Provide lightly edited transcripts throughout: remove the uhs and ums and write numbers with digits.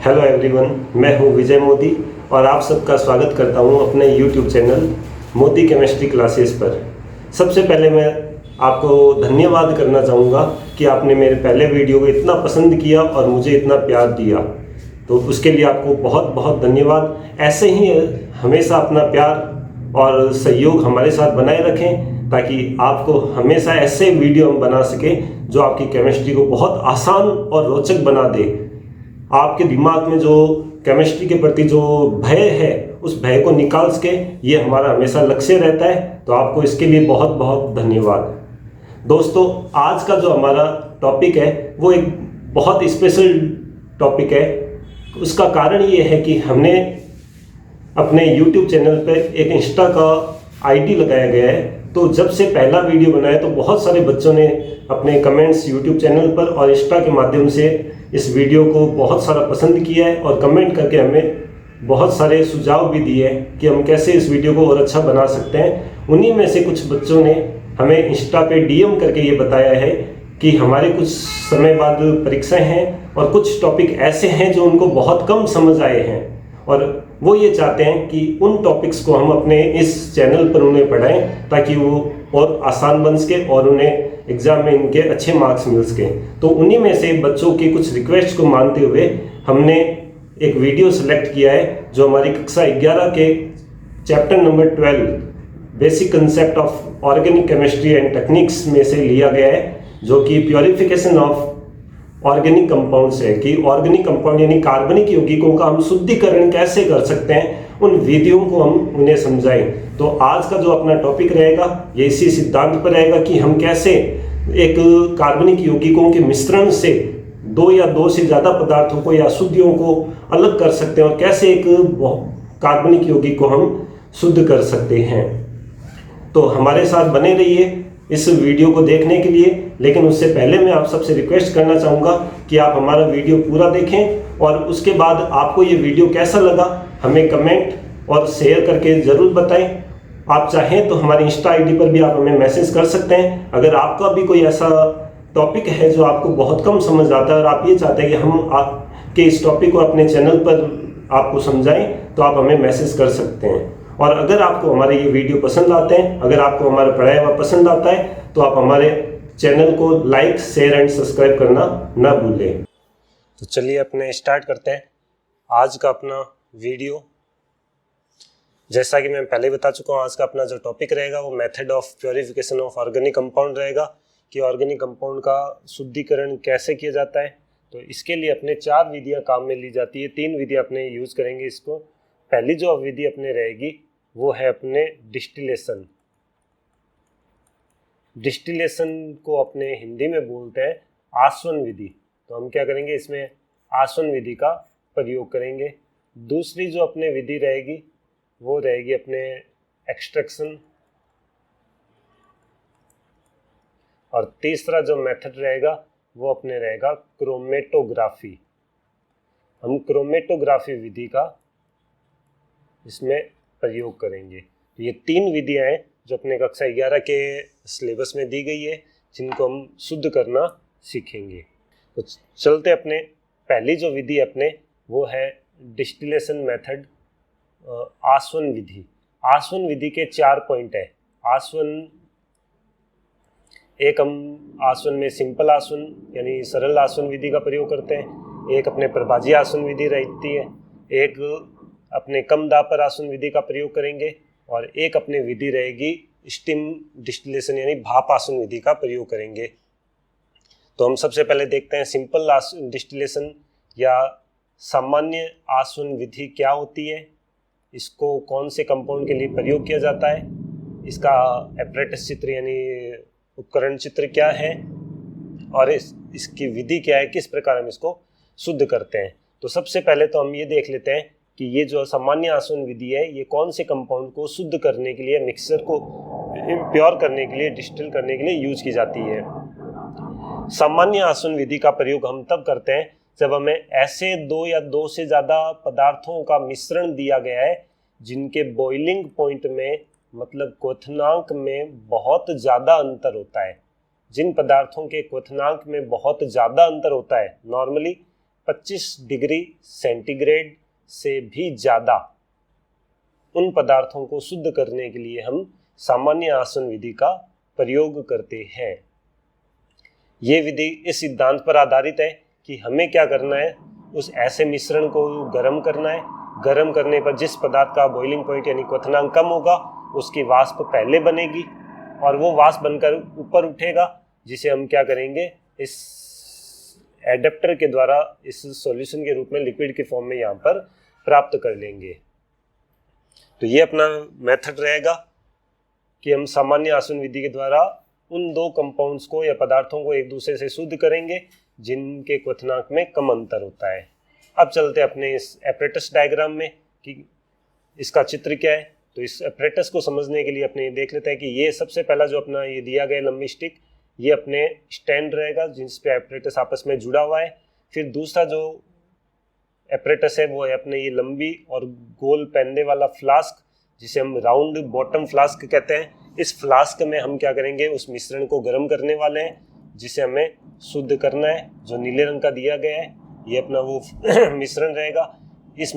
Hello everyone, मैं हूं विजय मोदी और आप सबका स्वागत करता हूं अपने YouTube channel Modi chemistry classes पर। सबसे पहले मैं आपको धन्यवाद करना चाहूँगा कि आपने मेरे पहले वीडियो को इतना पसंद किया और मुझे इतना प्यार दिया, तो उसके लिए आपको बहुत बहुत धन्यवाद। ऐसे ही हमेशा अपना प्यार और सहयोग हमारे साथ बनाए रखें ताकि आपको हमेशा ऐसे वीडियो हम बना सकें जो आपकी केमिस्ट्री को बहुत आसान और रोचक बना दे। आपके दिमाग में जो केमिस्ट्री के प्रति जो भय है उस भय को निकाल सके, ये हमारा हमेशा लक्ष्य रहता है। तो आपको इसके लिए बहुत बहुत धन्यवाद। दोस्तों, आज का जो हमारा टॉपिक है वो एक बहुत स्पेशल टॉपिक है। उसका कारण ये है कि हमने अपने YouTube चैनल पे एक इंस्टा का आईडी लगाया गया है। तो जब से पहला वीडियो बनाया तो बहुत सारे बच्चों ने अपने कमेंट्स YouTube चैनल पर और इंस्टा के माध्यम से इस वीडियो को बहुत सारा पसंद किया है और कमेंट करके हमें बहुत सारे सुझाव भी दिए हैं कि हम कैसे इस वीडियो को और अच्छा बना सकते हैं। उन्हीं में से कुछ बच्चों ने हमें इंस्टा पे DM करके ये बताया है कि हमारे कुछ समय बाद परीक्षाएं हैं और कुछ टॉपिक ऐसे हैं जो उनको बहुत कम समझ आए हैं और वो ये चाहते हैं कि उन टॉपिक्स को हम अपने इस चैनल पर उन्हें पढ़ाएं ताकि वो और आसान बन सके और उन्हें एग्ज़ाम में इनके अच्छे मार्क्स मिल सके। तो उन्हीं में से बच्चों की कुछ रिक्वेस्ट को मानते हुए हमने एक वीडियो सेलेक्ट किया है जो हमारी कक्षा 11 के chapter number 12 basic concept of organic chemistry and techniques में से लिया गया है, जो कि प्योरिफिकेशन ऑफ ऑर्गेनिक कंपाउंड्स है कि ऑर्गेनिक कंपाउंड यानी कार्बनिक यौगिकों का हम शुद्धिकरण कैसे कर सकते हैं, उन विधियों को हम उन्हें समझाएं। तो आज का जो अपना टॉपिक रहेगा ये इसी सिद्धांत पर रहेगा कि हम कैसे एक कार्बनिक यौगिकों के मिश्रण से दो या दो से ज़्यादा पदार्थों को या अशुद्धियों को अलग कर सकते हैं और कैसे एक कार्बनिक यौगिक को हम शुद्ध कर सकते हैं। तो हमारे साथ बने रहिए इस वीडियो को देखने के लिए। लेकिन उससे पहले मैं आप सबसे रिक्वेस्ट करना चाहूँगा कि आप हमारा वीडियो पूरा देखें और उसके बाद आपको ये वीडियो कैसा लगा हमें कमेंट और शेयर करके ज़रूर बताएं। आप चाहें तो हमारी इंस्टा आईडी पर भी आप हमें मैसेज कर सकते हैं। अगर आपका भी कोई ऐसा टॉपिक है जो आपको बहुत कम समझ आता है और आप ये चाहते हैं कि हम आपके इस टॉपिक को अपने चैनल पर आपको समझाएं, तो आप हमें मैसेज कर सकते हैं। और अगर आपको हमारे ये वीडियो पसंद आते हैं, अगर आपको हमारा पढ़ाया हुआ पसंद आता है, तो आप हमारे चैनल को लाइक, शेयर एंड सब्सक्राइब करना ना भूलें। तो चलिए अपने स्टार्ट करते हैं आज का अपना वीडियो। जैसा कि मैं पहले बता चुका हूँ, आज का अपना जो टॉपिक रहेगा वो method of purification of organic compound रहेगा कि ऑर्गेनिक कंपाउंड का शुद्धिकरण कैसे किया जाता है। तो इसके लिए अपने 4 विधियाँ काम में ली जाती है। 3 विधियाँ अपने यूज़ करेंगे इसको। पहली जो विधि अपने रहेगी वो है अपने डिस्टिलेशन। डिस्टिलेशन को अपने हिंदी में बोलते हैं आसवन विधि। तो हम क्या करेंगे, इसमें आसवन विधि का प्रयोग करेंगे। दूसरी जो अपने विधि रहेगी वो रहेगी अपने एक्सट्रैक्शन। और तीसरा जो मेथड रहेगा वो अपने रहेगा क्रोमेटोग्राफी। हम क्रोमेटोग्राफी विधि का इसमें प्रयोग करेंगे। तो ये 3 विधियां हैं जो अपने कक्षा 11 के सिलेबस में दी गई है, जिनको हम शुद्ध करना सीखेंगे। तो चलते अपने पहली जो विधि अपने वो है डिस्टिलेशन मेथड, आसवन विधि। आसवन विधि के 4 पॉइंट है। आसवन एक, हम आसवन में सिंपल आसवन यानी सरल आसवन विधि का प्रयोग करते हैं। एक अपने प्रभाजी आसवन विधि रहती है। एक अपने कम दाब पर आसवन विधि का प्रयोग करेंगे और एक अपने विधि रहेगी स्टीम डिस्टिलेशन यानी भाप आसवन विधि का प्रयोग करेंगे। तो हम सबसे पहले देखते हैं सिंपल डिस्टिलेशन या सामान्य आसवन विधि क्या होती है, इसको कौन से कंपाउंड के लिए प्रयोग किया जाता है, इसका एपरेटस चित्र यानी उपकरण चित्र क्या है और इसकी विधि क्या है, किस प्रकार हम इसको शुद्ध करते हैं। तो सबसे पहले तो हम ये देख लेते हैं कि ये जो सामान्य आसवन विधि है ये कौन से कंपाउंड को शुद्ध करने के लिए, मिक्सचर को प्योर करने के लिए, डिस्टिल करने के लिए यूज की जाती है। सामान्य आसवन विधि का प्रयोग हम तब करते हैं जब हमें ऐसे 2 या 2 से ज़्यादा पदार्थों का मिश्रण दिया गया है जिनके बॉइलिंग पॉइंट में मतलब क्वथनांक में बहुत ज़्यादा अंतर होता है। जिन पदार्थों के क्वथनांक में बहुत ज़्यादा अंतर होता है, नॉर्मली 25 डिग्री सेंटीग्रेड से भी ज़्यादा उन पदार्थों को शुद्ध करने के लिए हम सामान्य आसवन विधि का प्रयोग करते हैं। ये विधि इस सिद्धांत पर आधारित है कि हमें क्या करना है, उस ऐसे मिश्रण को गर्म करना है। गर्म करने पर जिस पदार्थ का बॉइलिंग पॉइंट यानी क्वथनांक कम होगा उसकी वाष्प पहले बनेगी और वो वाष्प बनकर ऊपर उठेगा, जिसे हम क्या करेंगे, इस एडेप्टर के द्वारा इस सॉल्यूशन के रूप में लिक्विड के फॉर्म में यहाँ पर प्राप्त कर लेंगे। तो ये अपना मेथड रहेगा कि हम सामान्य आसवन विधि के द्वारा उन दो कंपाउंड्स को या पदार्थों को एक दूसरे से शुद्ध करेंगे जिनके क्वथनांक में कम अंतर होता है। अब चलते अपने इस एपरेटस डायग्राम में कि इसका चित्र क्या है। तो इस एपरेटस को समझने के लिए अपने देख लेते हैं कि ये सबसे पहला जो अपना ये दिया गया लंबी स्टिक, ये अपने स्टैंड रहेगा जिस पे एपरेटस आपस में जुड़ा हुआ है। फिर दूसरा जो एपरेटस है वो है अपने ये लंबी और गोल पहनने वाला फ्लास्क, जिसे हम राउंड बॉटम फ्लास्क कहते हैं। इस फ्लास्क में हम क्या करेंगे, उस मिश्रण को गर्म करने वाले हैं जिसे हमें शुद्ध करना है। जो नीले रंग का दिया गया है ये अपना वो मिश्रण रहेगा। इस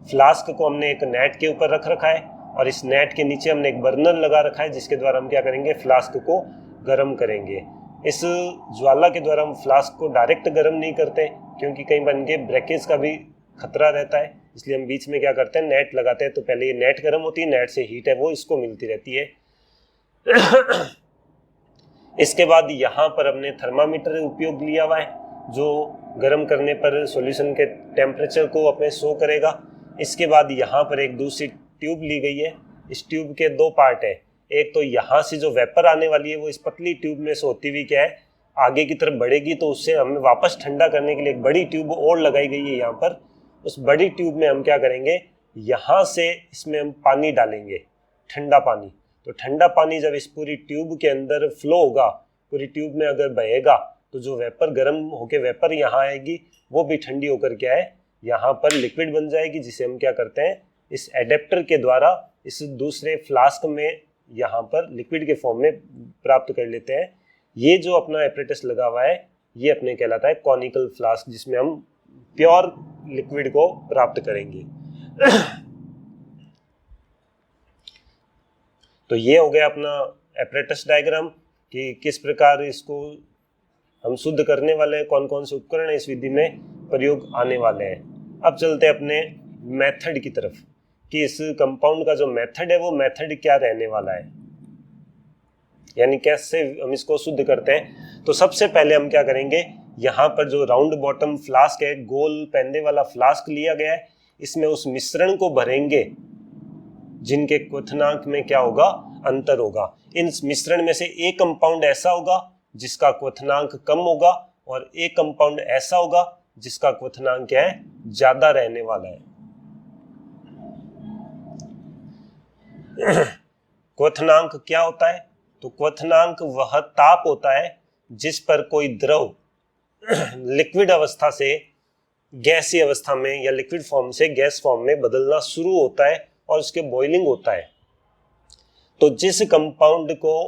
फ्लास्क को हमने एक नेट के ऊपर रख रखा है और इस नेट के नीचे हमने एक बर्नर लगा रखा है जिसके द्वारा हम क्या करेंगे, फ्लास्क को गर्म करेंगे। इस ज्वाला के द्वारा हम फ्लास्क को डायरेक्ट गर्म नहीं करते क्योंकि कहीं बन के ब्रेकेज का भी खतरा रहता है, इसलिए हम बीच में क्या करते हैं, नेट लगाते हैं। तो पहले ये नेट गर्म होती है, नेट से हीट है वो इसको मिलती रहती है। इसके बाद यहाँ पर हमने थर्मामीटर उपयोग लिया हुआ है जो गर्म करने पर सॉल्यूशन के टेम्परेचर को अपने शो करेगा। इसके बाद यहाँ पर एक दूसरी ट्यूब ली गई है। इस ट्यूब के दो पार्ट है, एक तो यहाँ से जो वेपर आने वाली है वो इस पतली ट्यूब में से होती हुई क्या है आगे की तरफ बढ़ेगी, तो उससे हमें वापस ठंडा करने के लिए एक बड़ी ट्यूब और लगाई गई है यहाँ पर। उस बड़ी ट्यूब में हम क्या करेंगे, यहाँ से इसमें हम पानी डालेंगे, ठंडा पानी। तो ठंडा पानी जब इस पूरी ट्यूब के अंदर फ्लो होगा, पूरी ट्यूब में अगर बहेगा, तो जो वेपर गर्म होके वेपर यहाँ आएगी वो भी ठंडी होकर क्या है यहाँ पर लिक्विड बन जाएगी, जिसे हम क्या करते हैं, इस एडेप्टर के द्वारा इस दूसरे फ्लास्क में यहाँ पर लिक्विड के फॉर्म में प्राप्त कर लेते हैं। ये जो अपना एपरेटस लगा हुआ है ये अपने कहलाता है कॉनिकल फ्लास्क, जिसमें हम प्योर लिक्विड को प्राप्त करेंगे। तो ये हो गया अपना एपरेटस डायग्राम कि किस प्रकार इसको हम शुद्ध करने वाले हैं, कौन कौन से उपकरण इस विधि में प्रयोग आने वाले हैं। अब चलते हैं अपने मेथड की तरफ कि इस कंपाउंड का जो मेथड है वो मेथड क्या रहने वाला है, यानी कैसे हम इसको शुद्ध करते हैं। तो सबसे पहले हम क्या करेंगे, यहाँ पर जो राउंड बॉटम फ्लास्क है, गोल पहनने वाला फ्लास्क लिया गया है, इसमें उस मिश्रण को भरेंगे जिनके क्वथनांक में क्या होगा, अंतर होगा। इन मिश्रण में से एक कंपाउंड ऐसा होगा जिसका क्वथनांक कम होगा और एक कंपाउंड ऐसा होगा जिसका क्वथनांक क्या है, ज्यादा रहने वाला है। क्वथनांक क्या होता है, तो क्वथनांक वह ताप होता है जिस पर कोई द्रव लिक्विड अवस्था से गैसीय अवस्था में या लिक्विड फॉर्म से गैस फॉर्म में बदलना शुरू होता है और उसके बॉइलिंग होता है। तो जिस कंपाउंड को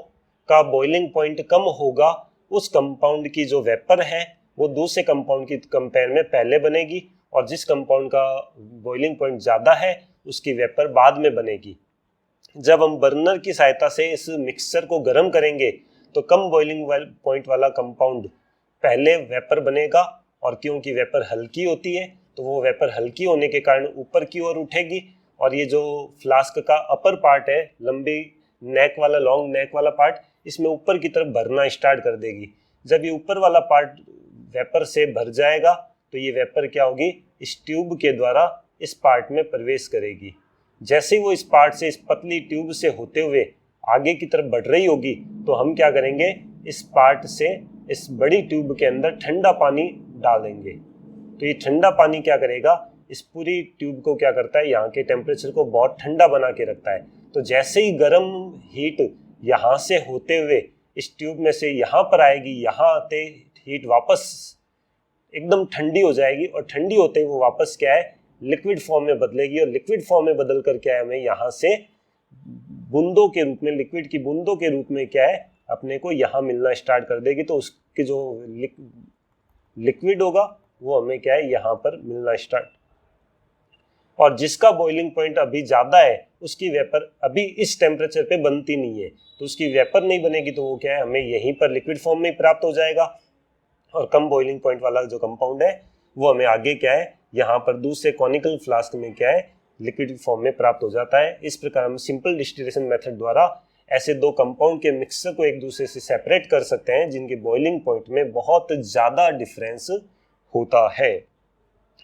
का बॉइलिंग पॉइंट कम होगा, उस कंपाउंड की जो वेपर है वो दूसरे कंपाउंड की कंपेयर में पहले बनेगी, और जिस कंपाउंड का बॉइलिंग पॉइंट ज्यादा है उसकी वेपर बाद में बनेगी। जब हम बर्नर की सहायता से इस मिक्सचर को गर्म करेंगे तो कम बॉइलिंग पॉइंट वाला कंपाउंड पहले वेपर बनेगा, और क्योंकि वेपर हल्की होती है तो वो वेपर हल्की होने के कारण ऊपर की ओर उठेगी, और ये जो फ्लास्क का अपर पार्ट है, लंबी नेक वाला, लॉन्ग नेक वाला पार्ट, इसमें ऊपर की तरफ भरना स्टार्ट कर देगी। जब ये ऊपर वाला पार्ट वेपर से भर जाएगा तो ये वेपर क्या होगी, इस ट्यूब के द्वारा इस पार्ट में प्रवेश करेगी। जैसे ही वो इस पार्ट से, इस पतली ट्यूब से होते हुए आगे की तरफ बढ़ रही होगी, तो हम क्या करेंगे, इस पार्ट से इस बड़ी ट्यूब के अंदर ठंडा पानी डालेंगे। तो ये ठंडा पानी क्या करेगा, इस पूरी ट्यूब को क्या करता है, यहाँ के टेम्परेचर को बहुत ठंडा बना के रखता है। तो जैसे ही गर्म हीट यहाँ से होते हुए इस ट्यूब में से यहाँ पर आएगी, यहाँ आते हीट वापस एकदम ठंडी हो जाएगी, और ठंडी होते ही वो वापस क्या है, लिक्विड फॉर्म में बदलेगी, और लिक्विड फॉर्म में बदल कर क्या है, हमें यहाँ से बूंदों के रूप में, लिक्विड की बूंदों के रूप में क्या है, अपने को यहाँ मिलना स्टार्ट कर देगी। तो उसकी जो लिक्विड होगा वो हमें क्या है यहाँ पर मिलना स्टार्ट, और जिसका बॉइलिंग पॉइंट अभी ज्यादा है उसकी वेपर अभी इस टेम्परेचर पे बनती नहीं है, तो उसकी वेपर नहीं बनेगी, तो वो क्या है हमें यहीं पर लिक्विड फॉर्म में प्राप्त हो जाएगा। और कम बॉइलिंग पॉइंट वाला जो कंपाउंड है वो हमें आगे क्या है यहाँ पर दूसरे कॉनिकल फ्लास्क में क्या है लिक्विड फॉर्म में प्राप्त हो जाता है। इस प्रकार हम सिंपल डिस्टिलेशन मेथड द्वारा ऐसे दो कंपाउंड के मिक्सचर को एक दूसरे से सेपरेट कर सकते हैं जिनके बॉइलिंग पॉइंट में बहुत ज्यादा डिफरेंस होता है।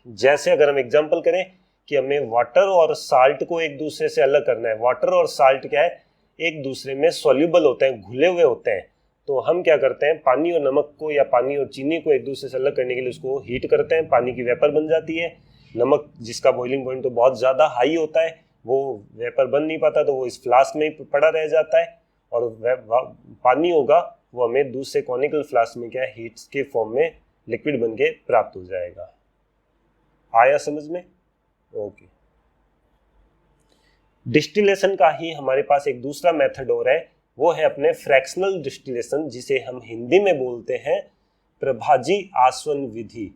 जैसे अगर हम एग्जांपल करें कि हमें वाटर और साल्ट को एक दूसरे से अलग करना है, वाटर और साल्ट क्या है एक दूसरे में सॉल्युबल होते हैं, घुले हुए होते हैं, तो हम क्या करते हैं पानी और नमक को या पानी और चीनी को एक दूसरे से अलग करने के लिए उसको हीट करते हैं, पानी की वेपर बन जाती है। नमक जिसका बॉइलिंग पॉइंट तो बहुत ज़्यादा हाई होता है वो वेपर बन नहीं पाता, तो वो इस फ्लास्क में ही पड़ा रह जाता है, और पानी होगा वो हमें दूसरे कॉनिकल फ्लास्क में क्या है हीट के फॉर्म में लिक्विड बन के प्राप्त हो जाएगा। आया समझ में? ओके। डिस्टिलेशन का ही हमारे पास एक दूसरा मेथड और है, वो है अपने फ्रैक्शनल डिस्टिलेशन, जिसे हम हिंदी में बोलते हैं प्रभाजी आसवन विधि।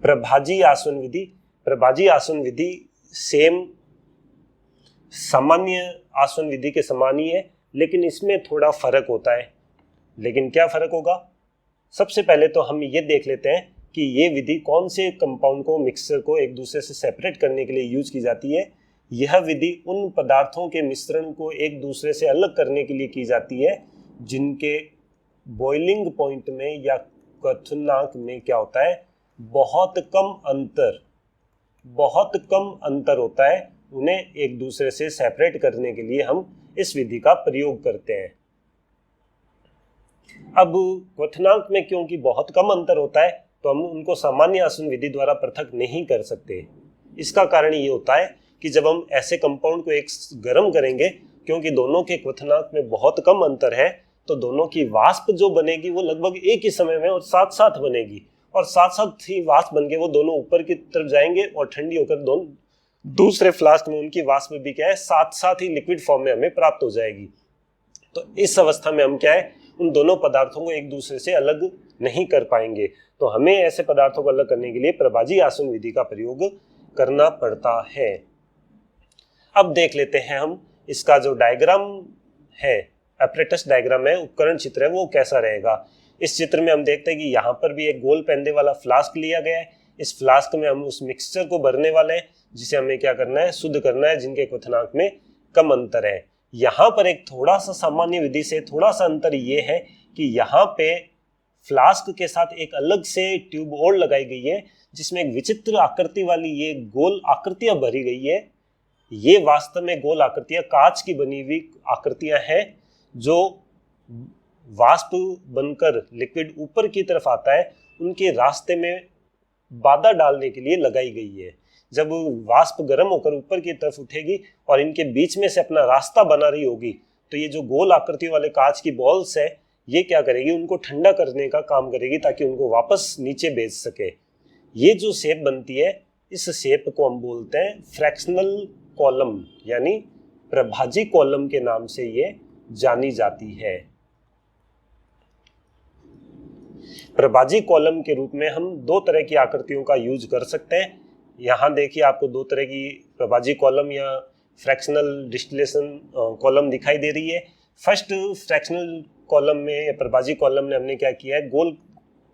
प्रभाजी आसवन विधि, प्रभाजी आसवन विधि सेम सामान्य आसवन विधि के समान ही है, लेकिन इसमें थोड़ा फर्क होता है। लेकिन क्या फर्क होगा? सबसे पहले तो हम ये देख लेते हैं कि ये विधि कौन से कंपाउंड को मिक्सचर को एक दूसरे से सेपरेट करने के लिए यूज की जाती है। यह विधि उन पदार्थों के मिश्रण को एक दूसरे से अलग करने के लिए की जाती है जिनके बॉइलिंग पॉइंट में या क्वथनांक में क्या होता है बहुत कम अंतर होता है। उन्हें एक दूसरे से सेपरेट करने के लिए हम इस विधि का प्रयोग करते हैं। अब क्वथनांक में क्योंकि बहुत कम अंतर होता है तो हम उनको सामान्य आसवन विधि द्वारा पृथक नहीं कर सकते। इसका कारण ये होता है कि जब हम ऐसे कंपाउंड को एक गर्म करेंगे, क्योंकि दोनों के क्वथनांक में बहुत कम अंतर है, तो दोनों की वाष्प जो बनेगी वो लगभग एक ही समय में और साथ साथ बनेगी, और साथ साथ ही वाष्प बन के वो दोनों ऊपर की तरफ जाएंगे और ठंडी होकर दोनों दूसरे फ्लास्क में उनकी वाष्प भी क्या है साथ साथ ही लिक्विड फॉर्म में हमें प्राप्त हो जाएगी। तो इस अवस्था में हम क्या है उन दोनों पदार्थों को एक दूसरे से अलग नहीं कर पाएंगे, तो हमें ऐसे पदार्थों को अलग करने के लिए प्रभाजी आसवन विधि का प्रयोग करना पड़ता है। अब देख लेते हैं हम इसका जो डायग्राम है, एपरेटस डायग्राम है, उपकरण चित्र है, वो कैसा रहेगा। इस चित्र में हम देखते हैं कि यहाँ पर भी एक गोल पेंदे वाला फ्लास्क लिया गया है। इस फ्लास्क में हम उस मिक्सचर को भरने वाले हैं जिसे हमें क्या करना है शुद्ध करना है, जिनके क्वथनांक में कम अंतर है। यहाँ पर एक थोड़ा सा सामान्य विधि से थोड़ा सा अंतर ये है कि यहाँ पे फ्लास्क के साथ एक अलग से ट्यूब और लगाई गई है जिसमें एक विचित्र आकृति वाली ये गोल आकृतियां भरी गई है। ये वास्तव में गोल आकृतियां कांच की बनी हुई आकृतियां हैं जो वाष्प बनकर लिक्विड ऊपर की तरफ आता है उनके रास्ते में बाधा डालने के लिए लगाई गई है। जब वाष्प गर्म होकर ऊपर की तरफ उठेगी और इनके बीच में से अपना रास्ता बना रही होगी, तो ये जो गोल आकृति वाले कांच की बॉल्स है ये क्या करेगी उनको ठंडा करने का काम करेगी ताकि उनको वापस नीचे भेज सके। ये जो शेप बनती है इस शेप को हम बोलते हैं फ्रैक्शनल कॉलम, यानी प्रभाजी कॉलम के नाम से ये जानी जाती है। प्रभाजी कॉलम के रूप में हम दो तरह की आकृतियों का यूज कर सकते हैं। यहाँ देखिए आपको दो तरह की प्रभाजी कॉलम या फ्रैक्शनल डिस्टिलेशन कॉलम दिखाई दे रही है। फर्स्ट फ्रैक्शनल कॉलम में या प्रभाजी कॉलम में हमने क्या किया है गोल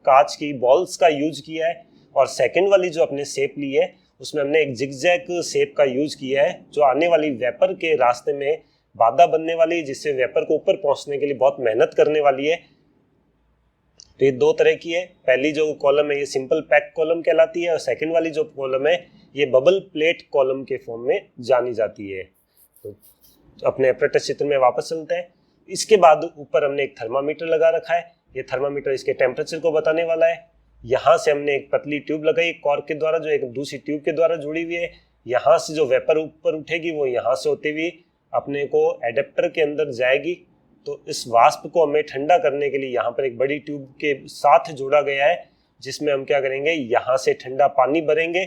कांच की बॉल्स का यूज किया है, और सेकंड वाली जो अपने शेप ली है उसमें हमने एक जिगजैग शेप का यूज किया है जो आने वाली वेपर के रास्ते में बाधा बनने वाली है, जिससे वेपर को ऊपर पहुंचने के लिए बहुत मेहनत करने वाली है। तो ये दो तरह की है। पहली जो कॉलम है ये सिंपल पैक कॉलम कहलाती है, और सेकंड वाली जो कॉलम है ये बबल प्लेट कॉलम के फॉर्म में जानी जाती है। तो अपने एपरेटस चित्र में वापस चलते हैं। इसके बाद ऊपर हमने एक थर्मामीटर लगा रखा है। ये थर्मामीटर इसके टेम्परेचर को बताने वाला है। यहाँ से हमने एक पतली ट्यूब लगाई कॉर्क के द्वारा जो एक दूसरी ट्यूब के द्वारा जुड़ी हुई है। यहाँ से जो वेपर ऊपर उठेगी वो यहाँ से होते हुए अपने को एडेप्टर के अंदर जाएगी। तो इस वाष्प को हमें ठंडा करने के लिए यहाँ पर एक बड़ी ट्यूब के साथ जोड़ा गया है जिसमें हम क्या करेंगे यहाँ से ठंडा पानी भरेंगे,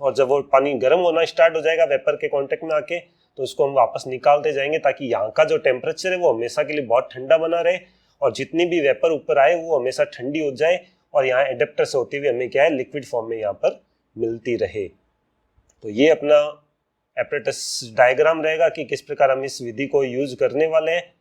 और जब वो पानी गर्म होना स्टार्ट हो जाएगा वेपर के कांटेक्ट में आके तो उसको हम वापस निकालते जाएंगे ताकि यहाँ का जो टेम्परेचर है वो हमेशा के लिए बहुत ठंडा बना रहे। और जितनी भी वेपर ऊपर आए वो हमेशा ठंडी हो जाए और यहाँ एडेप्टर से होती हुई हमें क्या है, लिक्विड फॉर्म में यहाँ पर मिलती रहे। तो ये अपना एपरेटस डायग्राम रहेगा कि किस प्रकार हम इस विधि को यूज करने वाले हैं।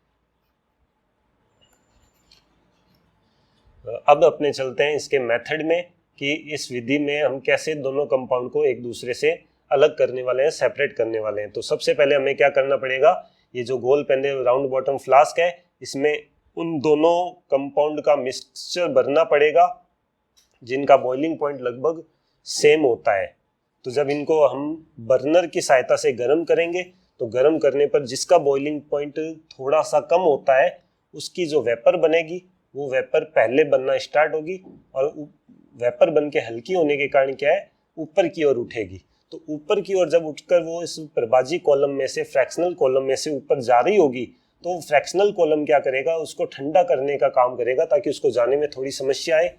अब अपने चलते हैं इसके मेथड में कि इस विधि में हम कैसे दोनों कंपाउंड को एक दूसरे से अलग करने वाले हैं, सेपरेट करने वाले हैं। तो सबसे पहले हमें क्या करना पड़ेगा, ये जो गोल पेंदे राउंड बॉटम फ्लास्क है इसमें उन दोनों कंपाउंड का मिक्सचर भरना पड़ेगा जिनका बॉइलिंग पॉइंट लगभग सेम होता है। तो जब इनको हम बर्नर की सहायता से गर्म करेंगे तो गर्म करने पर जिसका बॉइलिंग पॉइंट थोड़ा सा कम होता है उसकी जो वेपर बनेगी वो वेपर पहले बनना स्टार्ट होगी और वेपर बन के हल्की होने के कारण क्या है, ऊपर की ओर उठेगी। तो ऊपर की ओर जब उठकर वो इस प्रभाजी कॉलम में से फ्रैक्शनल कॉलम में से ऊपर जा रही होगी तो फ्रैक्शनल कॉलम क्या करेगा, उसको ठंडा करने का काम करेगा ताकि उसको जाने में थोड़ी समस्या आए।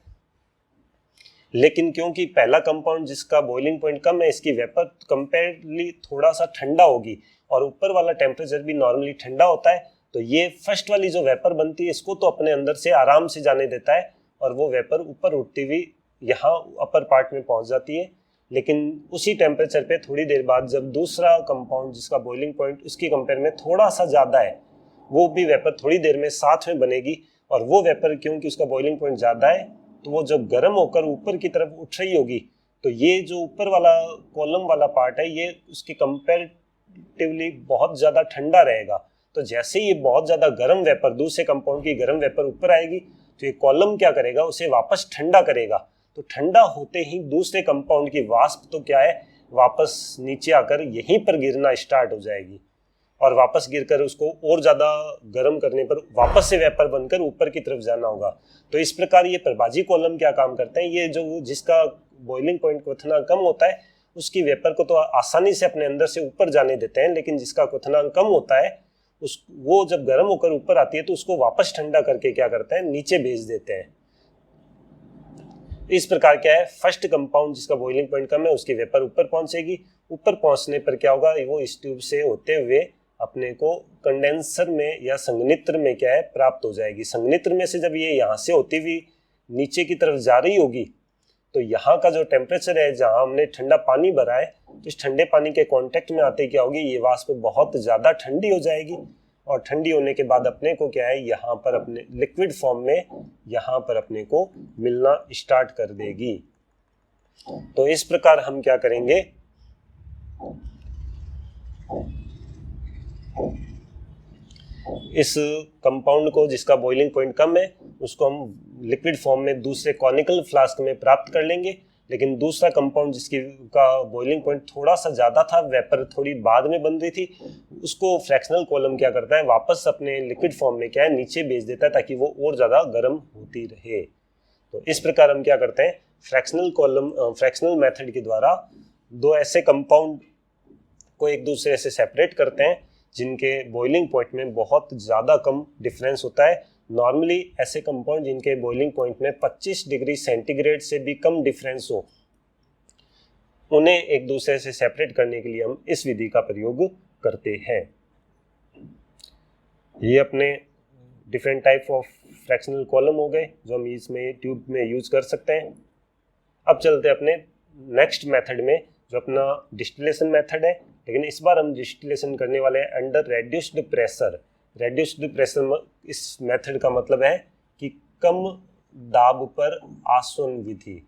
लेकिन क्योंकि पहला कंपाउंड जिसका बॉइलिंग पॉइंट कम है इसकी वेपर कंपेरेटिवली थोड़ा सा ठंडा होगी और ऊपर वाला टेम्परेचर भी नॉर्मली ठंडा होता है, तो ये फर्स्ट वाली जो वेपर बनती है इसको तो अपने अंदर से आराम से जाने देता है और वो वेपर ऊपर उठती हुई यहाँ अपर पार्ट में पहुंच जाती है। लेकिन उसी टेम्परेचर पे थोड़ी देर बाद जब दूसरा कंपाउंड जिसका बॉइलिंग पॉइंट उसकी कंपेयर में थोड़ा सा ज़्यादा है वो भी वेपर थोड़ी देर में साथ में बनेगी और वो वेपर क्योंकि उसका बॉइलिंग पॉइंट ज़्यादा है तो वो जब गर्म होकर ऊपर की तरफ उठ रही होगी तो ये जो ऊपर वाला कॉलम वाला पार्ट है ये उसकी कंपेरेटिवली बहुत ज़्यादा ठंडा रहेगा। तो जैसे ही ये बहुत ज़्यादा गर्म वेपर दूसरे कंपाउंड की गर्म वेपर ऊपर आएगी तो ये कॉलम क्या करेगा, उसे वापस ठंडा करेगा। तो ठंडा होते ही दूसरे कंपाउंड की वाष्प तो क्या है, वापस नीचे आकर यहीं पर गिरना स्टार्ट हो जाएगी और वापस गिरकर उसको और ज़्यादा गर्म करने पर वापस से वेपर बनकर ऊपर की तरफ जाना होगा। तो इस प्रकार ये प्रभाजी कॉलम क्या काम करते हैं, ये जो जिसका बॉइलिंग पॉइंट क्वथनांक कम होता है उसकी वेपर को तो आसानी से अपने अंदर से ऊपर जाने देते हैं, लेकिन जिसका क्वथनांक कम होता है वो जब गर्म होकर ऊपर आती है तो उसको वापस ठंडा करके क्या करते हैं, नीचे भेज देते हैं। इस प्रकार क्या है, फर्स्ट कंपाउंड जिसका बॉइलिंग पॉइंट कम है उसकी वेपर ऊपर पहुंचेगी, ऊपर पहुंचने पर क्या होगा, वो इस ट्यूब से होते हुए अपने को कंडेंसर में या संघनित्र में क्या है प्राप्त हो जाएगी। संघनित्र में से जब ये यहाँ से होती हुई नीचे की तरफ जा रही होगी तो यहाँ का जो टेम्परेचर है जहाँ हमने ठंडा पानी भरा है तो इस ठंडे पानी के कांटेक्ट में आते क्या होगी, ये वाष्प बहुत ज़्यादा ठंडी हो जाएगी और ठंडी होने के बाद अपने को क्या है, यहाँ पर अपने लिक्विड फॉर्म में यहाँ पर अपने को मिलना स्टार्ट कर देगी। तो इस प्रकार हम क्या करेंगे, इस कंपाउंड को जिसका बॉइलिंग पॉइंट कम है उसको हम लिक्विड फॉर्म में दूसरे कॉनिकल फ्लास्क में प्राप्त कर लेंगे। लेकिन दूसरा कंपाउंड जिसकी का बॉइलिंग पॉइंट थोड़ा सा ज़्यादा था, वेपर थोड़ी बाद में बन रही थी, उसको फ्रैक्शनल कॉलम क्या करता है, वापस अपने लिक्विड फॉर्म में क्या है नीचे भेज देता है ताकि वो और ज़्यादा गर्म होती रहे। तो इस प्रकार हम क्या करते हैं, फ्रैक्शनल मेथड के द्वारा दो ऐसे कंपाउंड को एक दूसरे से सेपरेट करते हैं जिनके बॉइलिंग पॉइंट में बहुत ज़्यादा कम डिफरेंस होता है। नॉर्मली ऐसे कंपाउंड जिनके बॉइलिंग पॉइंट में 25 डिग्री सेंटीग्रेड से भी कम डिफरेंस हो, उन्हें एक दूसरे से सेपरेट करने के लिए हम इस विधि का प्रयोग करते हैं। ये अपने different type of fractional column हो गए जो हम इसमें ट्यूब में यूज कर सकते हैं। अब चलते हैं अपने नेक्स्ट मेथड में जो अपना डिस्टिलेशन मेथड है, लेकिन इस बार हम डिस्टिलेशन करने वाले हैं under reduced pressure. Reduced pressure इस मेथड का मतलब है कि कम दाब पर आसवन विधि।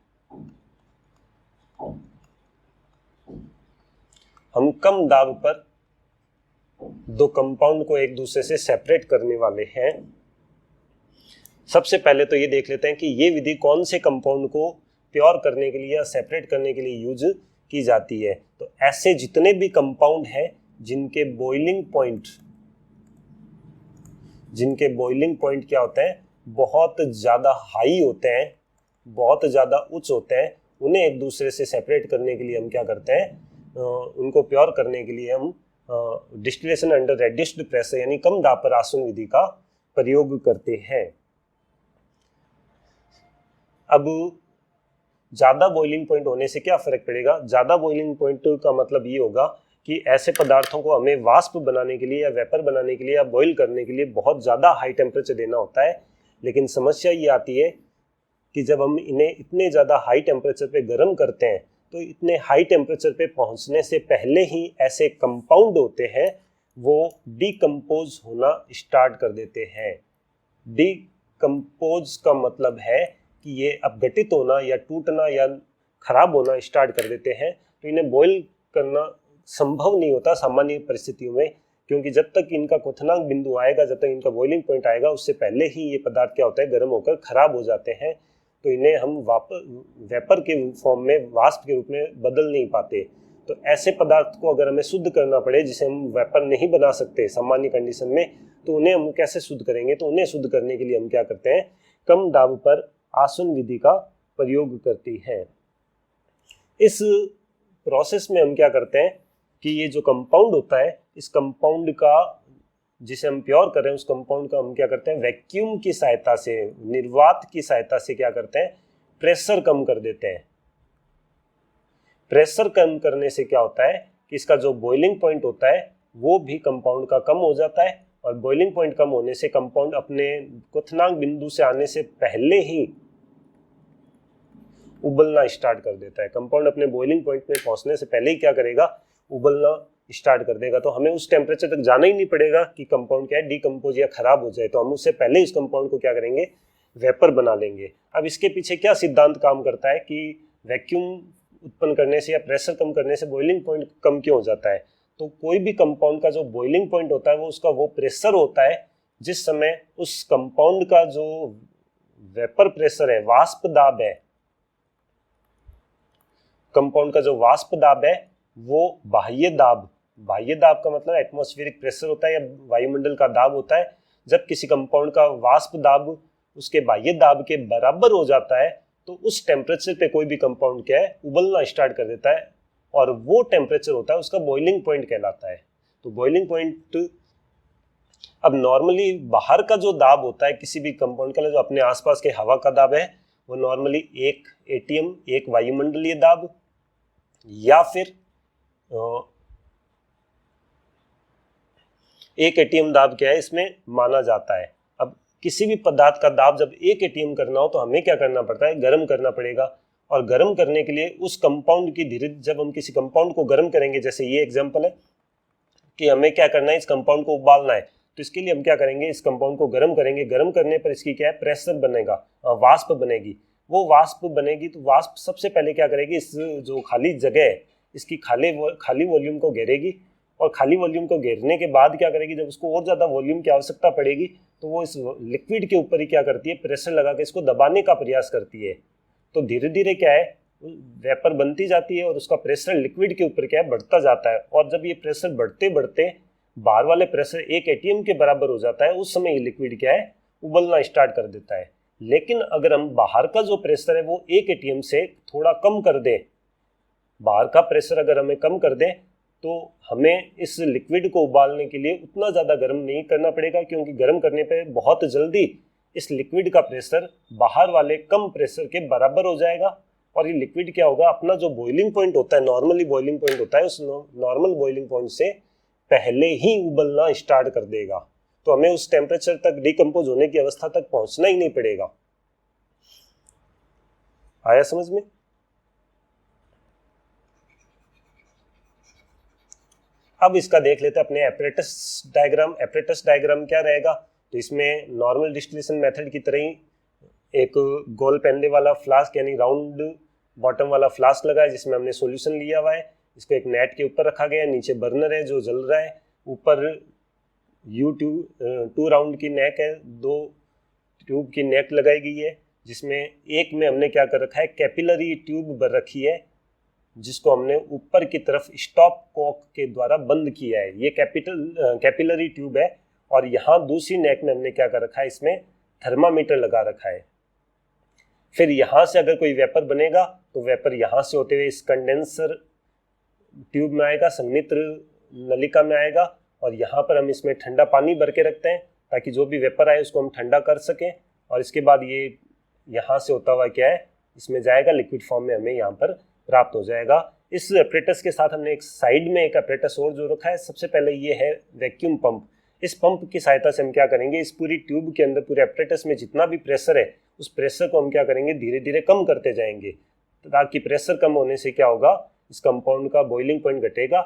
हम कम दाब पर दो कंपाउंड को एक दूसरे से सेपरेट करने वाले हैं। सबसे पहले तो ये देख लेते हैं कि ये विधि कौन से कंपाउंड को प्योर करने के लिए या सेपरेट करने के लिए यूज की जाती है। तो ऐसे जितने भी कंपाउंड हैं जिनके बॉइलिंग पॉइंट क्या होते हैं, बहुत ज़्यादा हाई होते हैं, बहुत ज़्यादा उच्च होते हैं, उन्हें एक दूसरे से सेपरेट करने के लिए हम क्या करते हैं, उनको प्योर करने के लिए हम डिस्टिलेशन अंडर रेड्यूस्ड प्रेशर यानी कम दाब पर आसवन विधि का प्रयोग करते हैं। अब ज़्यादा बॉइलिंग पॉइंट होने से क्या फ़र्क पड़ेगा, ज़्यादा बॉइलिंग पॉइंट का मतलब ये होगा कि ऐसे पदार्थों को हमें वाष्प बनाने के लिए या वेपर बनाने के लिए या बॉईल करने के लिए बहुत ज़्यादा हाई टेम्परेचर देना होता है। लेकिन समस्या ये आती है कि जब हम इन्हें इतने ज़्यादा हाई टेम्परेचर पे गर्म करते हैं तो इतने हाई टेम्परेचर पे पहुंचने से पहले ही ऐसे कंपाउंड होते हैं वो डीकम्पोज होना स्टार्ट कर देते हैं। डीकम्पोज का मतलब है कि ये अपघटित होना या टूटना या खराब होना स्टार्ट कर देते हैं। तो इन्हें बॉईल करना संभव नहीं होता सामान्य परिस्थितियों में, क्योंकि जब तक इनका क्वथनांक बिंदु आएगा, जब तक इनका बॉइलिंग पॉइंट आएगा, उससे पहले ही ये पदार्थ क्या होता है, गर्म होकर खराब हो जाते हैं। तो इन्हें हम वेपर के फॉर्म में, वाष्प के रूप में बदल नहीं पाते। तो ऐसे पदार्थ को अगर हमें शुद्ध करना पड़े जिसे हम वेपर नहीं बना सकते सामान्य कंडीशन में, तो उन्हें हम कैसे शुद्ध करेंगे? तो उन्हें शुद्ध करने के लिए हम क्या करते हैं, कम दाब पर आसवन विधि का प्रयोग करती है। इस प्रोसेस में हम क्या करते हैं कि ये जो कंपाउंड होता है, इस कंपाउंड का, जिसे हम प्योर कर रहे हैं, उस कंपाउंड का हम क्या करते हैं, वैक्यूम की सहायता से, निर्वात की सहायता से क्या करते हैं, प्रेशर कम कर देते हैं। प्रेशर कम करने से क्या होता है कि इसका जो बॉइलिंग पॉइंट होता है वो भी कंपाउंड का कम हो जाता है, और बॉइलिंग पॉइंट कम होने से कंपाउंड अपने क्वथनांक बिंदु से आने से पहले ही उबलना स्टार्ट कर देता है। कंपाउंड अपने बॉइलिंग पॉइंट में पहुंचने से पहले ही क्या करेगा, उबलना स्टार्ट कर देगा। तो हमें उस टेम्परेचर तक जाना ही नहीं पड़ेगा कि कंपाउंड क्या है, डीकम्पोज या खराब हो जाए। तो हम उससे पहले इस कंपाउंड को क्या करेंगे, वेपर बना लेंगे। अब इसके पीछे क्या सिद्धांत काम करता है कि वैक्यूम उत्पन्न करने से या प्रेशर कम करने से बॉइलिंग पॉइंट कम क्यों हो जाता है? तो कोई भी कंपाउंड का जो बॉइलिंग पॉइंट होता है वो उसका वो प्रेशर होता है जिस समय उस कंपाउंड का जो वेपर प्रेशर है, वाष्प दाब है, कंपाउंड का जो वाष्प दाब है वो बाह्य दाब, बाह्य दाब का मतलब एटमॉस्फेरिक प्रेशर होता है या वायुमंडल का दाब होता है। जब किसी कंपाउंड का वाष्प दाब उसके बाह्य दाब के बराबर हो जाता है तो उस टेम्परेचर पे कोई भी कंपाउंड क्या है, उबलना स्टार्ट कर देता है, और वो टेम्परेचर होता है उसका बॉइलिंग पॉइंट कहलाता है। तो बॉइलिंग पॉइंट, अब नॉर्मली बाहर का जो दाब होता है किसी भी कंपाउंड का, जो अपने आसपास के हवा का दाब है, वो नॉर्मली 1 एटीएम, 1 वायुमंडलीय दाब, या फिर 1 एटीएम दाब क्या है इसमें माना जाता है। अब किसी भी पदार्थ का दाब जब 1 एटीएम करना हो तो हमें क्या करना पड़ता है, गर्म करना पड़ेगा। और गर्म करने के लिए उस कंपाउंड की धीरे, जब हम किसी कंपाउंड को गर्म करेंगे, जैसे ये एग्जांपल है कि हमें क्या करना है, इस कंपाउंड को उबालना है, तो इसके लिए हम क्या करेंगे, इस कंपाउंड को गर्म करेंगे। गर्म करने पर इसकी क्या है, प्रेशर बनेगा, वाष्प बनेगी। वो वाष्प बनेगी तो वाष्प सबसे पहले क्या करेगी, इस जो खाली जगह है इसकी खाली वॉल्यूम को घेरेगी, और खाली वॉल्यूम को घेरने के बाद क्या करेगी, जब उसको और ज़्यादा वॉल्यूम की आवश्यकता पड़ेगी तो वो इस लिक्विड के ऊपर ही क्या करती है, प्रेशर लगा के इसको दबाने का प्रयास करती है। तो धीरे धीरे क्या है, वेपर बनती जाती है और उसका प्रेशर लिक्विड के ऊपर क्या है, बढ़ता जाता है। और जब ये प्रेशर बढ़ते बढ़ते बाहर वाले प्रेशर 1 एटीएम के बराबर हो जाता है, उस समय ये लिक्विड क्या है, उबलना स्टार्ट कर देता है। लेकिन अगर हम बाहर का जो प्रेशर है वो 1 एटीएम से थोड़ा कम कर दें, बाहर का प्रेशर अगर हमें कम कर दें, तो हमें इस लिक्विड को उबालने के लिए उतना ज़्यादा गर्म नहीं करना पड़ेगा, क्योंकि गर्म करने पे बहुत जल्दी इस लिक्विड का प्रेशर बाहर वाले कम प्रेशर के बराबर हो जाएगा, और ये लिक्विड क्या होगा, अपना जो बॉइलिंग पॉइंट होता है, नॉर्मली बॉइलिंग पॉइंट होता है, उस नॉर्मल बॉइलिंग पॉइंट से पहले ही उबलना स्टार्ट कर देगा। तो हमें उस टेम्परेचर तक, डिकम्पोज होने की अवस्था तक पहुंचना ही नहीं पड़ेगा। आया समझ में? अब इसका देख लेते हैं अपने एपरेटस डायग्राम। एपरेटस डायग्राम क्या रहेगा, तो इसमें नॉर्मल डिस्टिलेशन मेथड की तरह ही एक गोल पेंडे वाला फ्लास्क यानी राउंड बॉटम वाला फ्लास्क लगा है जिसमें हमने सॉल्यूशन लिया हुआ है। इसको एक नेट के ऊपर रखा गया है, नीचे बर्नर है जो जल रहा है, ऊपर टू राउंड की नेक है, 2 ट्यूब की नेक लगाई गई है, जिसमें एक में हमने क्या कर रखा है, कैपिलरी ट्यूब भर रखी है, जिसको हमने ऊपर की तरफ स्टॉप कॉक के द्वारा बंद किया है। ये कैपिलरी ट्यूब है। और यहाँ दूसरी नेक में हमने क्या कर रखा है, इसमें थर्मामीटर लगा रखा है। फिर यहाँ से अगर कोई वेपर बनेगा तो वेपर यहाँ से होते हुए इस कंडेंसर ट्यूब में आएगा, संघनित्र नलिका में आएगा, और यहाँ पर हम इसमें ठंडा पानी भर के रखते हैं ताकि जो भी वेपर आए उसको हम ठंडा कर सकें। और इसके बाद ये यहाँ से होता हुआ क्या है, इसमें जाएगा, लिक्विड फॉर्म में हमें यहाँ पर प्राप्त हो जाएगा। इस एपरेटस के साथ हमने एक साइड में एक एपरेटस और जो रखा है। सबसे पहले ये है वैक्यूम पंप। इस पंप की सहायता से हम क्या करेंगे, इस पूरी ट्यूब के अंदर पूरे एपरेटस में जितना भी प्रेशर है उस प्रेशर को हम क्या करेंगे, धीरे धीरे कम करते जाएंगे, ताकि प्रेशर कम होने से क्या होगा, इस कंपाउंड का बॉइलिंग पॉइंट घटेगा।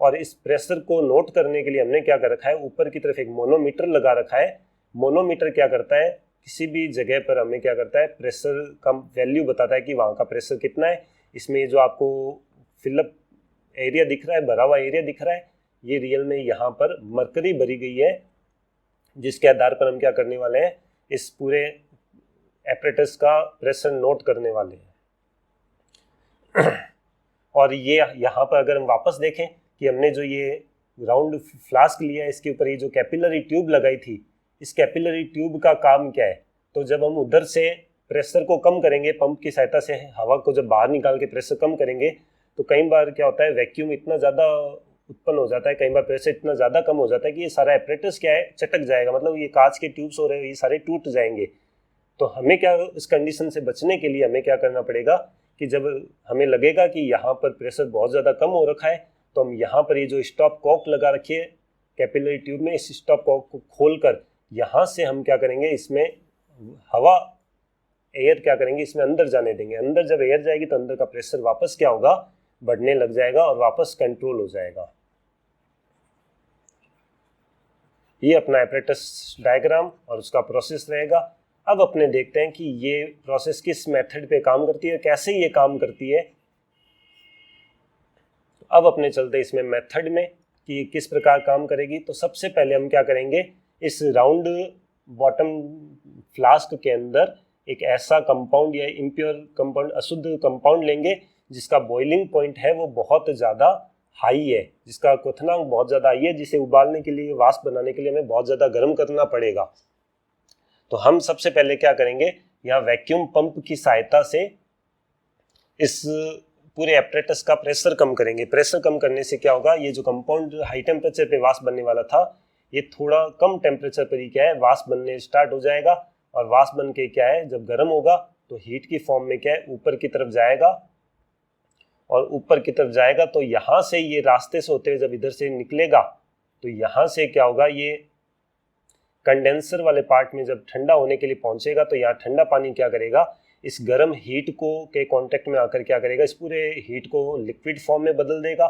और इस प्रेशर को नोट करने के लिए हमने क्या कर रखा है, ऊपर की तरफ एक मोनोमीटर लगा रखा है। मोनोमीटर क्या करता है, किसी भी जगह पर हमें क्या करता है, प्रेशर का वैल्यू बताता है कि वहाँ का प्रेशर कितना है। इसमें जो आपको फिलअप एरिया दिख रहा है, भरा हुआ एरिया दिख रहा है, ये रियल में यहाँ पर मरकरी भरी गई है, जिसके आधार पर हम क्या करने वाले हैं, इस पूरे एपरेटस का प्रेशर नोट करने वाले हैं। और ये यहाँ पर अगर हम वापस देखें कि हमने जो ये राउंड फ्लास्क लिया है, इसके ऊपर ये जो कैपिलरी ट्यूब लगाई थी, इस कैपिलरी ट्यूब का काम क्या है, तो जब हम उधर से प्रेशर को कम करेंगे, पंप की सहायता से हवा को जब बाहर निकाल के प्रेशर कम करेंगे, तो कई बार क्या होता है, वैक्यूम इतना ज़्यादा उत्पन्न हो जाता है, कई बार प्रेशर इतना ज़्यादा कम हो जाता है कि ये सारा एपरेटस क्या है, चटक जाएगा, मतलब ये कांच के ट्यूब्स हो रहे हैं, ये सारे टूट जाएंगे। तो हमें क्या, इस कंडीशन से बचने के लिए हमें क्या करना पड़ेगा कि जब हमें लगेगा कि यहाँ पर प्रेशर बहुत ज़्यादा कम हो रखा है, तो हम यहाँ पर ये जो स्टॉप कॉक लगा रखिए कैपिलरी ट्यूब में, इस स्टॉप कॉक को खोलकर यहाँ से हम क्या करेंगे, इसमें हवा, एयर क्या करेंगे, इसमें अंदर जाने देंगे। अंदर जब एयर जाएगी तो अंदर का प्रेशर वापस क्या होगा, बढ़ने लग जाएगा और वापस कंट्रोल हो जाएगा। ये अपना एपरेटस डायग्राम और उसका प्रोसेस रहेगा। अब अपने देखते हैं कि ये प्रोसेस किस मेथड पे काम करती है, कैसे ये काम करती है। अब अपने चलते इसमें मेथड में कि किस प्रकार काम करेगी। तो सबसे पहले हम क्या करेंगे, इस राउंड बॉटम फ्लास्क के अंदर एक ऐसा कंपाउंड या इम्प्योर कंपाउंड, अशुद्ध कंपाउंड लेंगे जिसका बॉइलिंग पॉइंट है वो बहुत ज़्यादा हाई है, जिसका क्वथनांक बहुत ज़्यादा हाई है, जिसे उबालने के लिए, वाष्प बनाने के लिए हमें बहुत ज़्यादा गर्म करना पड़ेगा। तो हम सबसे पहले क्या करेंगे, यहाँ वैक्यूम पंप की सहायता से इस पूरे एपरेटस का प्रेशर कम करेंगे। प्रेशर कम करने से क्या होगा, ये जो कंपाउंड हाई टेम्परेचर पे वाष्प बनने वाला था, ये थोड़ा कम टेम्परेचर पर ही क्या है, वाष्प बनने स्टार्ट हो जाएगा। और वाष्प बन के क्या है, जब गर्म होगा तो हीट की फॉर्म में क्या है, ऊपर की तरफ जाएगा। और ऊपर की तरफ जाएगा तो यहाँ से ये रास्ते से होते हुए जब इधर से निकलेगा तो यहाँ से क्या होगा, ये कंडेंसर वाले पार्ट में जब ठंडा होने के लिए पहुंचेगा तो यहाँ ठंडा पानी क्या करेगा, इस गर्म हीट को के कांटेक्ट में आकर क्या करेगा, इस पूरे हीट को लिक्विड फॉर्म में बदल देगा।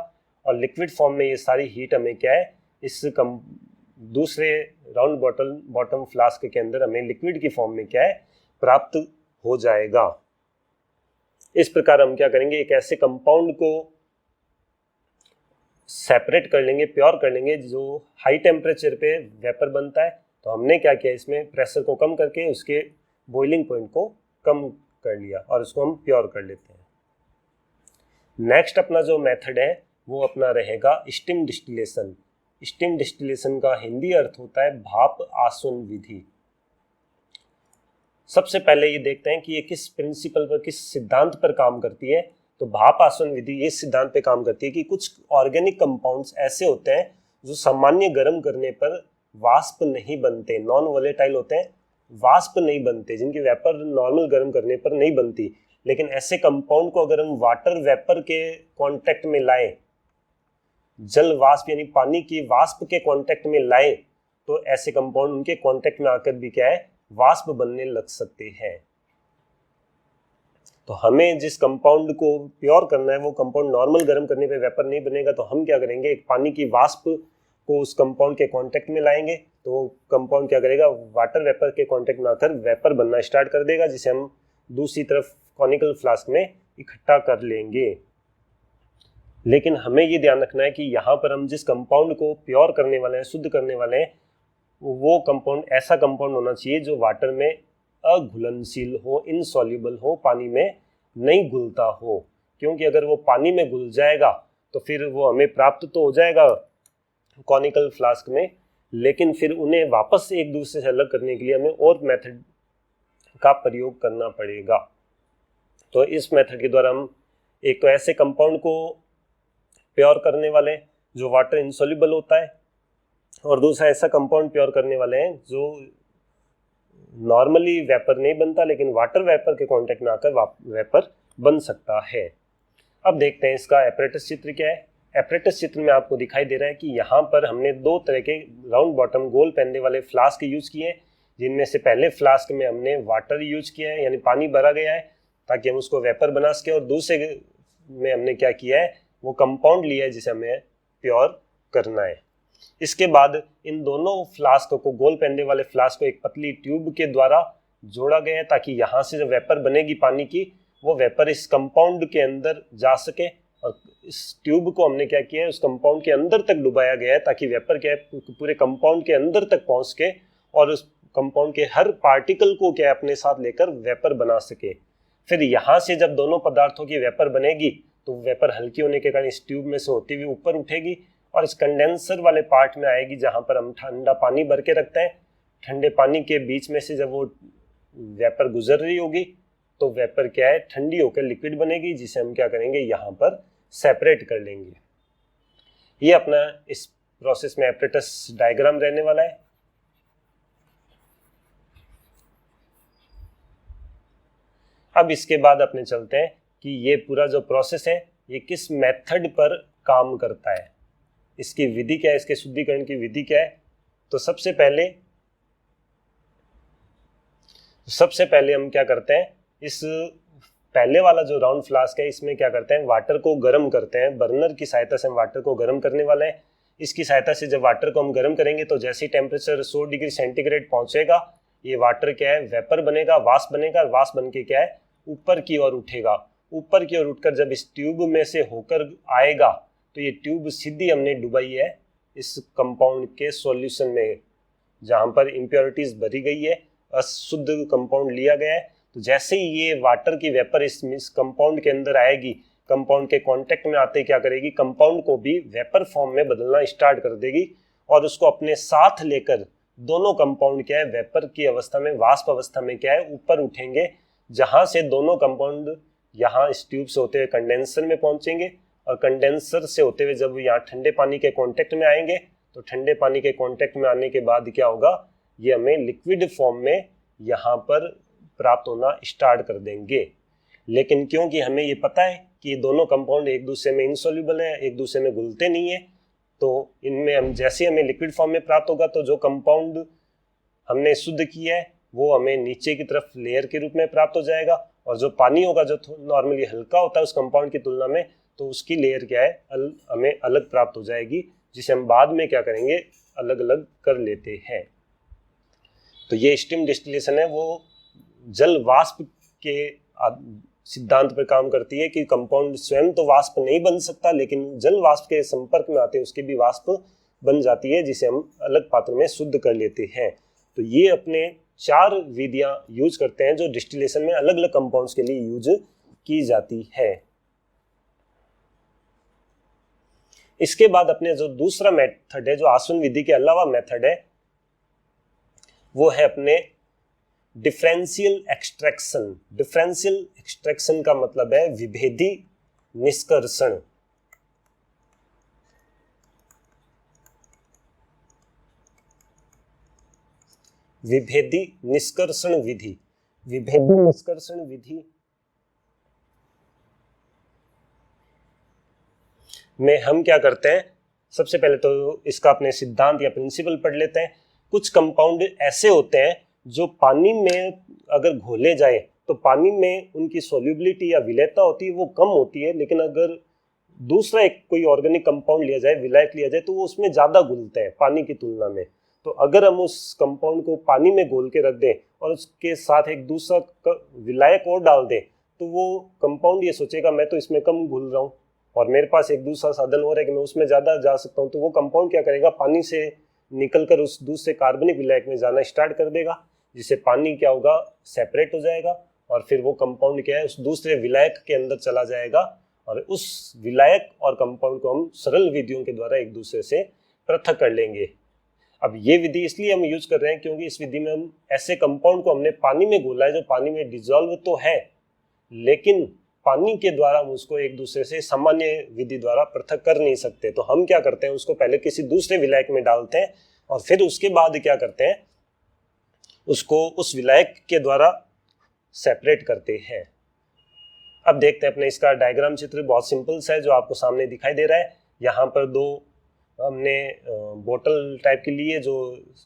और लिक्विड फॉर्म में ये सारी हीट हमें क्या है, इस दूसरे राउंड बॉटम फ्लास्क के अंदर हमें लिक्विड की फॉर्म में क्या है, प्राप्त हो जाएगा। इस प्रकार हम क्या करेंगे, एक ऐसे कंपाउंड को सेपरेट कर लेंगे, प्योर कर लेंगे, जो हाई टेम्परेचर पे वेपर बनता है। तो हमने क्या किया, इसमें प्रेशर को कम करके उसके बॉइलिंग पॉइंट को कम कर लिया और उसको हम प्योर कर लेते हैं। नेक्स्ट अपना जो मेथड है वो अपना रहेगा स्टीम डिस्टिलेशन। स्टीम डिस्टिलेशन का हिंदी अर्थ होता है भाप आसवन विधि। सबसे पहले ये देखते हैं कि ये किस प्रिंसिपल पर, किस सिद्धांत पर काम करती है। तो भाप आसवन विधि ये सिद्धांत पे काम करती है कि कुछ ऑर्गेनिक कंपाउंड्स ऐसे होते हैं जो सामान्य गर्म करने पर वाष्प नहीं बनते, नॉन वोलेटाइल होते हैं, वाष्प नहीं बनते, जिनकी वेपर नॉर्मल गर्म करने पर नहीं बनती। लेकिन ऐसे कंपाउंड को अगर हम वाटर वेपर के कांटेक्ट में लाएं, जल वाष्प यानी पानी की वाष्प के कांटेक्ट में लाएं, तो ऐसे कंपाउंड उनके कांटेक्ट में आकर भी क्या है, वाष्प बनने लग सकते हैं। तो हमें जिस कंपाउंड को प्योर करना है वो कंपाउंड नॉर्मल गर्म करने पे वेपर नहीं बनेगा। तो हम क्या करेंगे, एक पानी की वाष्प को उस कंपाउंड के कांटेक्ट में लाएंगे तो कंपाउंड क्या करेगा, वाटर वेपर के कांटेक्ट में आकर वेपर बनना स्टार्ट कर देगा, जिसे हम दूसरी तरफ कॉनिकल फ्लास्क में इकट्ठा कर लेंगे। लेकिन हमें ये ध्यान रखना है कि यहाँ पर हम जिस कंपाउंड को प्योर करने वाले हैं, शुद्ध करने वाले हैं, वो कंपाउंड ऐसा कंपाउंड होना चाहिए जो वाटर में अघुलनशील हो, इनसॉल्युबल हो, पानी में नहीं घुलता हो। क्योंकि अगर वो पानी में घुल जाएगा तो फिर वो हमें प्राप्त तो हो जाएगा कॉनिकल फ्लास्क में, लेकिन फिर उन्हें वापस एक दूसरे से अलग करने के लिए हमें और मेथड का प्रयोग करना पड़ेगा। तो इस मेथड के द्वारा हम एक तो ऐसे कंपाउंड को प्योर करने वाले जो वाटर इनसॉल्युबल होता है, और दूसरा ऐसा कंपाउंड प्योर करने वाले हैं जो नॉर्मली वेपर नहीं बनता लेकिन वाटर वेपर के कांटेक्ट में आकर वेपर बन सकता है। अब देखते हैं इसका एपरेटस चित्र क्या है। एपरेटस चित्र में आपको दिखाई दे रहा है कि यहाँ पर हमने दो तरह के राउंड बॉटम गोल पहनने वाले फ्लास्क यूज किए हैं, जिनमें से पहले फ्लास्क में हमने वाटर यूज किया है, यानी पानी भरा गया है ताकि हम उसको वेपर बना सके, और दूसरे में हमने क्या किया है, वो कंपाउंड लिया है जिसे हमें प्योर करना है। इसके बाद इन दोनों फ्लास्क को, गोल पहनने वाले फ्लास्क को एक पतली ट्यूब के द्वारा जोड़ा गया है ताकि यहाँ से जो वेपर बनेगी पानी की, वो वेपर इस कंपाउंड के अंदर जा सके। और इस ट्यूब को हमने क्या किया है, उस कंपाउंड के अंदर तक डुबाया गया है ताकि वेपर क्या है पूरे कंपाउंड के अंदर तक पहुंच के और उस कंपाउंड के हर पार्टिकल को क्या है अपने साथ लेकर वेपर बना सके। फिर यहाँ से जब दोनों पदार्थों की वेपर बनेगी तो वेपर हल्की होने के कारण इस ट्यूब में से होती हुई ऊपर उठेगी और इस कंडेंसर वाले पार्ट में आएगी जहाँ पर हम ठंडा पानी भर के रखते हैं। ठंडे पानी के बीच में से जब वो वेपर गुजर रही होगी तो वेपर क्या है, ठंडी होकर लिक्विड बनेगी, जिसे हम क्या करेंगे, यहाँ पर सेपरेट कर लेंगे। ये अपना इस प्रोसेस में एपरेटस डायग्राम रहने वाला है। अब इसके बाद अपने चलते हैं कि ये पूरा जो प्रोसेस है ये किस मेथड पर काम करता है, इसकी विधि क्या है, इसके शुद्धिकरण की विधि क्या है। तो सबसे पहले हम क्या करते हैं, इस पहले वाला जो राउंड फ्लास्क है इसमें क्या करते हैं, वाटर को गर्म करते हैं। बर्नर की सहायता से हम वाटर को गर्म करने वाले हैं। इसकी सहायता से जब वाटर को हम गर्म करेंगे तो जैसे ही टेम्परेचर 100 डिग्री सेंटीग्रेड पहुंचेगा, ये वाटर क्या है, वेपर बनेगा, वाष्प बनेगा। वाष्प बन के क्या है, ऊपर की ओर उठेगा। ऊपर की ओर उठकर जब इस ट्यूब में से होकर आएगा तो ये ट्यूब सीधी हमने डुबाई है इस कंपाउंड के सॉल्यूशन में, जहां पर इम्प्योरिटीज भरी गई है, अशुद्ध कंपाउंड लिया गया है। तो जैसे ही ये वाटर की वेपर इस कंपाउंड के अंदर आएगी, कंपाउंड के कांटेक्ट में आते क्या करेगी, कंपाउंड को भी वेपर फॉर्म में बदलना स्टार्ट कर देगी और उसको अपने साथ लेकर दोनों कंपाउंड क्या है, वेपर की अवस्था में, वाष्प अवस्था में क्या है, ऊपर उठेंगे, जहां से दोनों कंपाउंड यहाँ इस ट्यूब से होते हुए कंडेंसर में पहुंचेंगे और कंडेंसर से होते हुए जब यहाँ ठंडे पानी के कांटेक्ट में आएंगे तो ठंडे पानी के कांटेक्ट में आने के बाद क्या होगा, ये हमें लिक्विड फॉर्म में यहाँ पर प्राप्त होना स्टार्ट कर देंगे। लेकिन क्योंकि हमें ये पता है कि ये दोनों कंपाउंड एक दूसरे में इनसॉल्युबल है, एक दूसरे में घुलते नहीं है, तो इनमें हम जैसे हमें लिक्विड फॉर्म में प्राप्त होगा तो जो कंपाउंड हमने शुद्ध किया है वो हमें नीचे की तरफ लेयर के रूप में प्राप्त हो जाएगा, और जो पानी होगा जो नॉर्मली हल्का होता है उस कंपाउंड की तुलना में, तो उसकी लेयर क्या है, हमें अलग प्राप्त हो जाएगी, जिसे हम बाद में क्या करेंगे, अलग अलग कर लेते हैं। तो ये स्टीम डिस्टिलेशन है, वो जल वाष्प के सिद्धांत पर काम करती है कि कंपाउंड स्वयं तो वाष्प नहीं बन सकता, लेकिन जल वाष्प के संपर्क में आते उसके भी वाष्प बन जाती है, जिसे हम अलग पात्र में शुद्ध कर लेते हैं। तो ये अपने 4 विधियां यूज करते हैं जो डिस्टिलेशन में अलग अलग कंपाउंड्स के लिए यूज की जाती है। इसके बाद अपने जो दूसरा मेथड है, जो आसवन विधि के अलावा मेथड है, वो है अपने डिफरेंशियल एक्सट्रैक्शन। डिफरेंशियल एक्सट्रैक्शन का मतलब है विभेदी निष्कर्षण। विभेदी निष्कर्षण विधि। विभेदी निष्कर्षण विधि में हम क्या करते हैं, सबसे पहले तो इसका अपने सिद्धांत या प्रिंसिपल पढ़ लेते हैं। कुछ कंपाउंड ऐसे होते हैं जो पानी में अगर घोले जाए तो पानी में उनकी सॉल्युबिलिटी या विलेयता होती है वो कम होती है, लेकिन अगर दूसरा एक कोई ऑर्गेनिक कंपाउंड लिया जाए, विलायक लिया जाए, तो वो उसमें ज़्यादा घुलते हैं पानी की तुलना में। तो अगर हम उस कंपाउंड को पानी में घोल के रख दें और उसके साथ एक दूसरा विलायक और डाल दें, तो वो कंपाउंड ये सोचेगा मैं तो इसमें कम घुल रहा हूँ और मेरे पास एक दूसरा साधन हो रहा है कि मैं उसमें ज़्यादा जा सकता हूँ, तो वो कंपाउंड क्या करेगा, पानी से निकलकर उस दूसरे कार्बनिक विलायक में जाना स्टार्ट कर देगा, जिससे पानी क्या होगा, सेपरेट हो जाएगा और फिर वो कंपाउंड क्या है, उस दूसरे विलायक के अंदर चला जाएगा और उस विलायक और कंपाउंड को हम सरल विधियों के द्वारा एक दूसरे से पृथक कर लेंगे। अब ये विधि इसलिए हम यूज कर रहे हैं क्योंकि इस विधि में हम ऐसे कंपाउंड को हमने पानी में घोला है जो पानी में डिजॉल्व तो है, लेकिन पानी के द्वारा हम उसको एक दूसरे से सामान्य विधि द्वारा पृथक कर नहीं सकते। तो हम क्या करते हैं, उसको पहले किसी दूसरे विलायक में डालते हैं और फिर उसके बाद क्या करते हैं, उसको उस विलायक के द्वारा सेपरेट करते हैं। अब देखते हैं अपने इसका डायग्राम चित्र, बहुत सिंपल सा है जो आपको सामने दिखाई दे रहा है। यहाँ पर दो हमने बोतल टाइप के लिए जो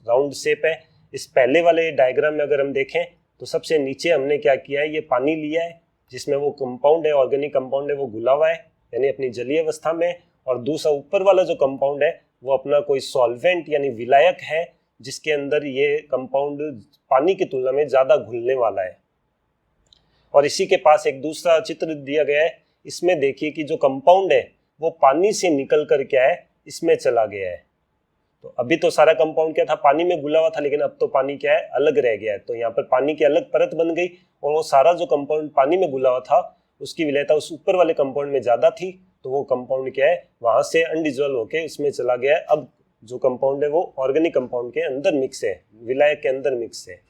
राउंड शेप है। इस पहले वाले डायग्राम में अगर हम देखें तो सबसे नीचे हमने क्या किया है, ये पानी लिया है जिसमें वो कंपाउंड है, ऑर्गेनिक कंपाउंड है, वो घुला हुआ है यानी अपनी जलीय अवस्था में, और दूसरा ऊपर वाला जो कंपाउंड है वो अपना कोई सॉल्वेंट यानी विलायक है जिसके अंदर ये कंपाउंड पानी की तुलना में ज़्यादा घुलने वाला है। और इसी के पास एक दूसरा चित्र दिया गया है, इसमें देखिए कि जो कंपाउंड है वो पानी से निकल कर क्या है, इसमें चला गया है। तो अभी तो सारा कंपाउंड क्या था, पानी में घुला हुआ था, लेकिन अब तो पानी क्या है, अलग रह गया है। तो यहाँ पर पानी की अलग परत बन गई और वो सारा जो कंपाउंड पानी में घुला हुआ था उसकी विलेयता उस ऊपर वाले कंपाउंड में ज्यादा थी, तो वो कंपाउंड क्या है, वहां से अनडिजोल्व होके इसमें चला गया है। अब जो कंपाउंड है वो ऑर्गेनिक कंपाउंड के अंदर मिक्स है, विलायक के अंदर मिक्स है।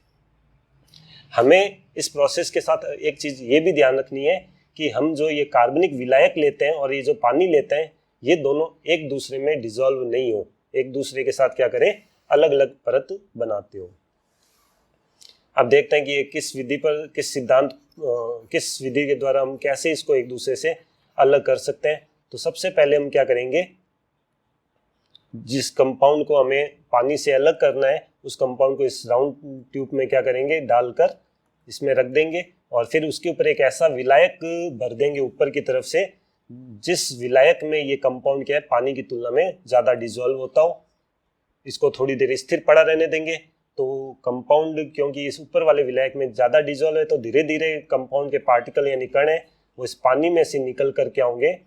हमें इस प्रोसेस के साथ एक चीज ये भी ध्यान रखनी है कि हम जो ये कार्बनिक विलायक लेते हैं और ये जो पानी लेते हैं, ये दोनों एक दूसरे में डिसॉल्व नहीं हो, एक दूसरे के साथ क्या करें, अलग अलग परत बनाते हो। अब देखते हैं कि ये किस विधि पर, किस सिद्धांत, किस विधि के द्वारा हम कैसे इसको एक दूसरे से अलग कर सकते हैं। तो सबसे पहले हम क्या करेंगे, जिस कंपाउंड को हमें पानी से अलग करना है उस कंपाउंड को इस राउंड ट्यूब में क्या करेंगे, डालकर इसमें रख देंगे और फिर उसके ऊपर एक ऐसा विलायक भर देंगे ऊपर की तरफ से जिस विलायक में ये कंपाउंड क्या है, पानी की तुलना में ज्यादा डिसॉल्व होता हो। इसको थोड़ी देर स्थिर पड़ा रहने देंगे। तो कंपाउंड क्योंकि इस ऊपर वाले विलायक में ज्यादा डिसॉल्व है तो धीरे धीरे कंपाउंड के पार्टिकल यानी कण है वो इस पानी में से निकल कर क्या होंगे,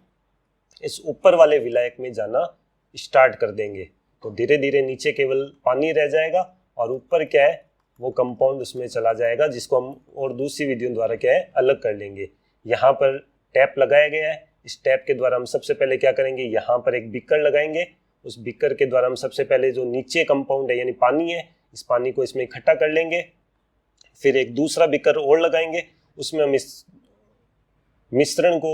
इस ऊपर वाले विलायक में जाना स्टार्ट कर देंगे। तो धीरे धीरे नीचे केवल पानी रह जाएगा और ऊपर क्या है, वो कंपाउंड उसमें चला जाएगा, जिसको हम और दूसरी विधियों द्वारा क्या है, अलग कर लेंगे। यहाँ पर टैप लगाया गया है, इस टैप के द्वारा हम सबसे पहले क्या करेंगे, यहाँ पर एक बीकर लगाएंगे। उस बीकर के द्वारा हम सबसे पहले जो नीचे कंपाउंड है यानी पानी है, इस पानी को इसमें इकट्ठा कर लेंगे। फिर एक दूसरा बीकर और लगाएंगे, उसमें हम इस मिश्रण को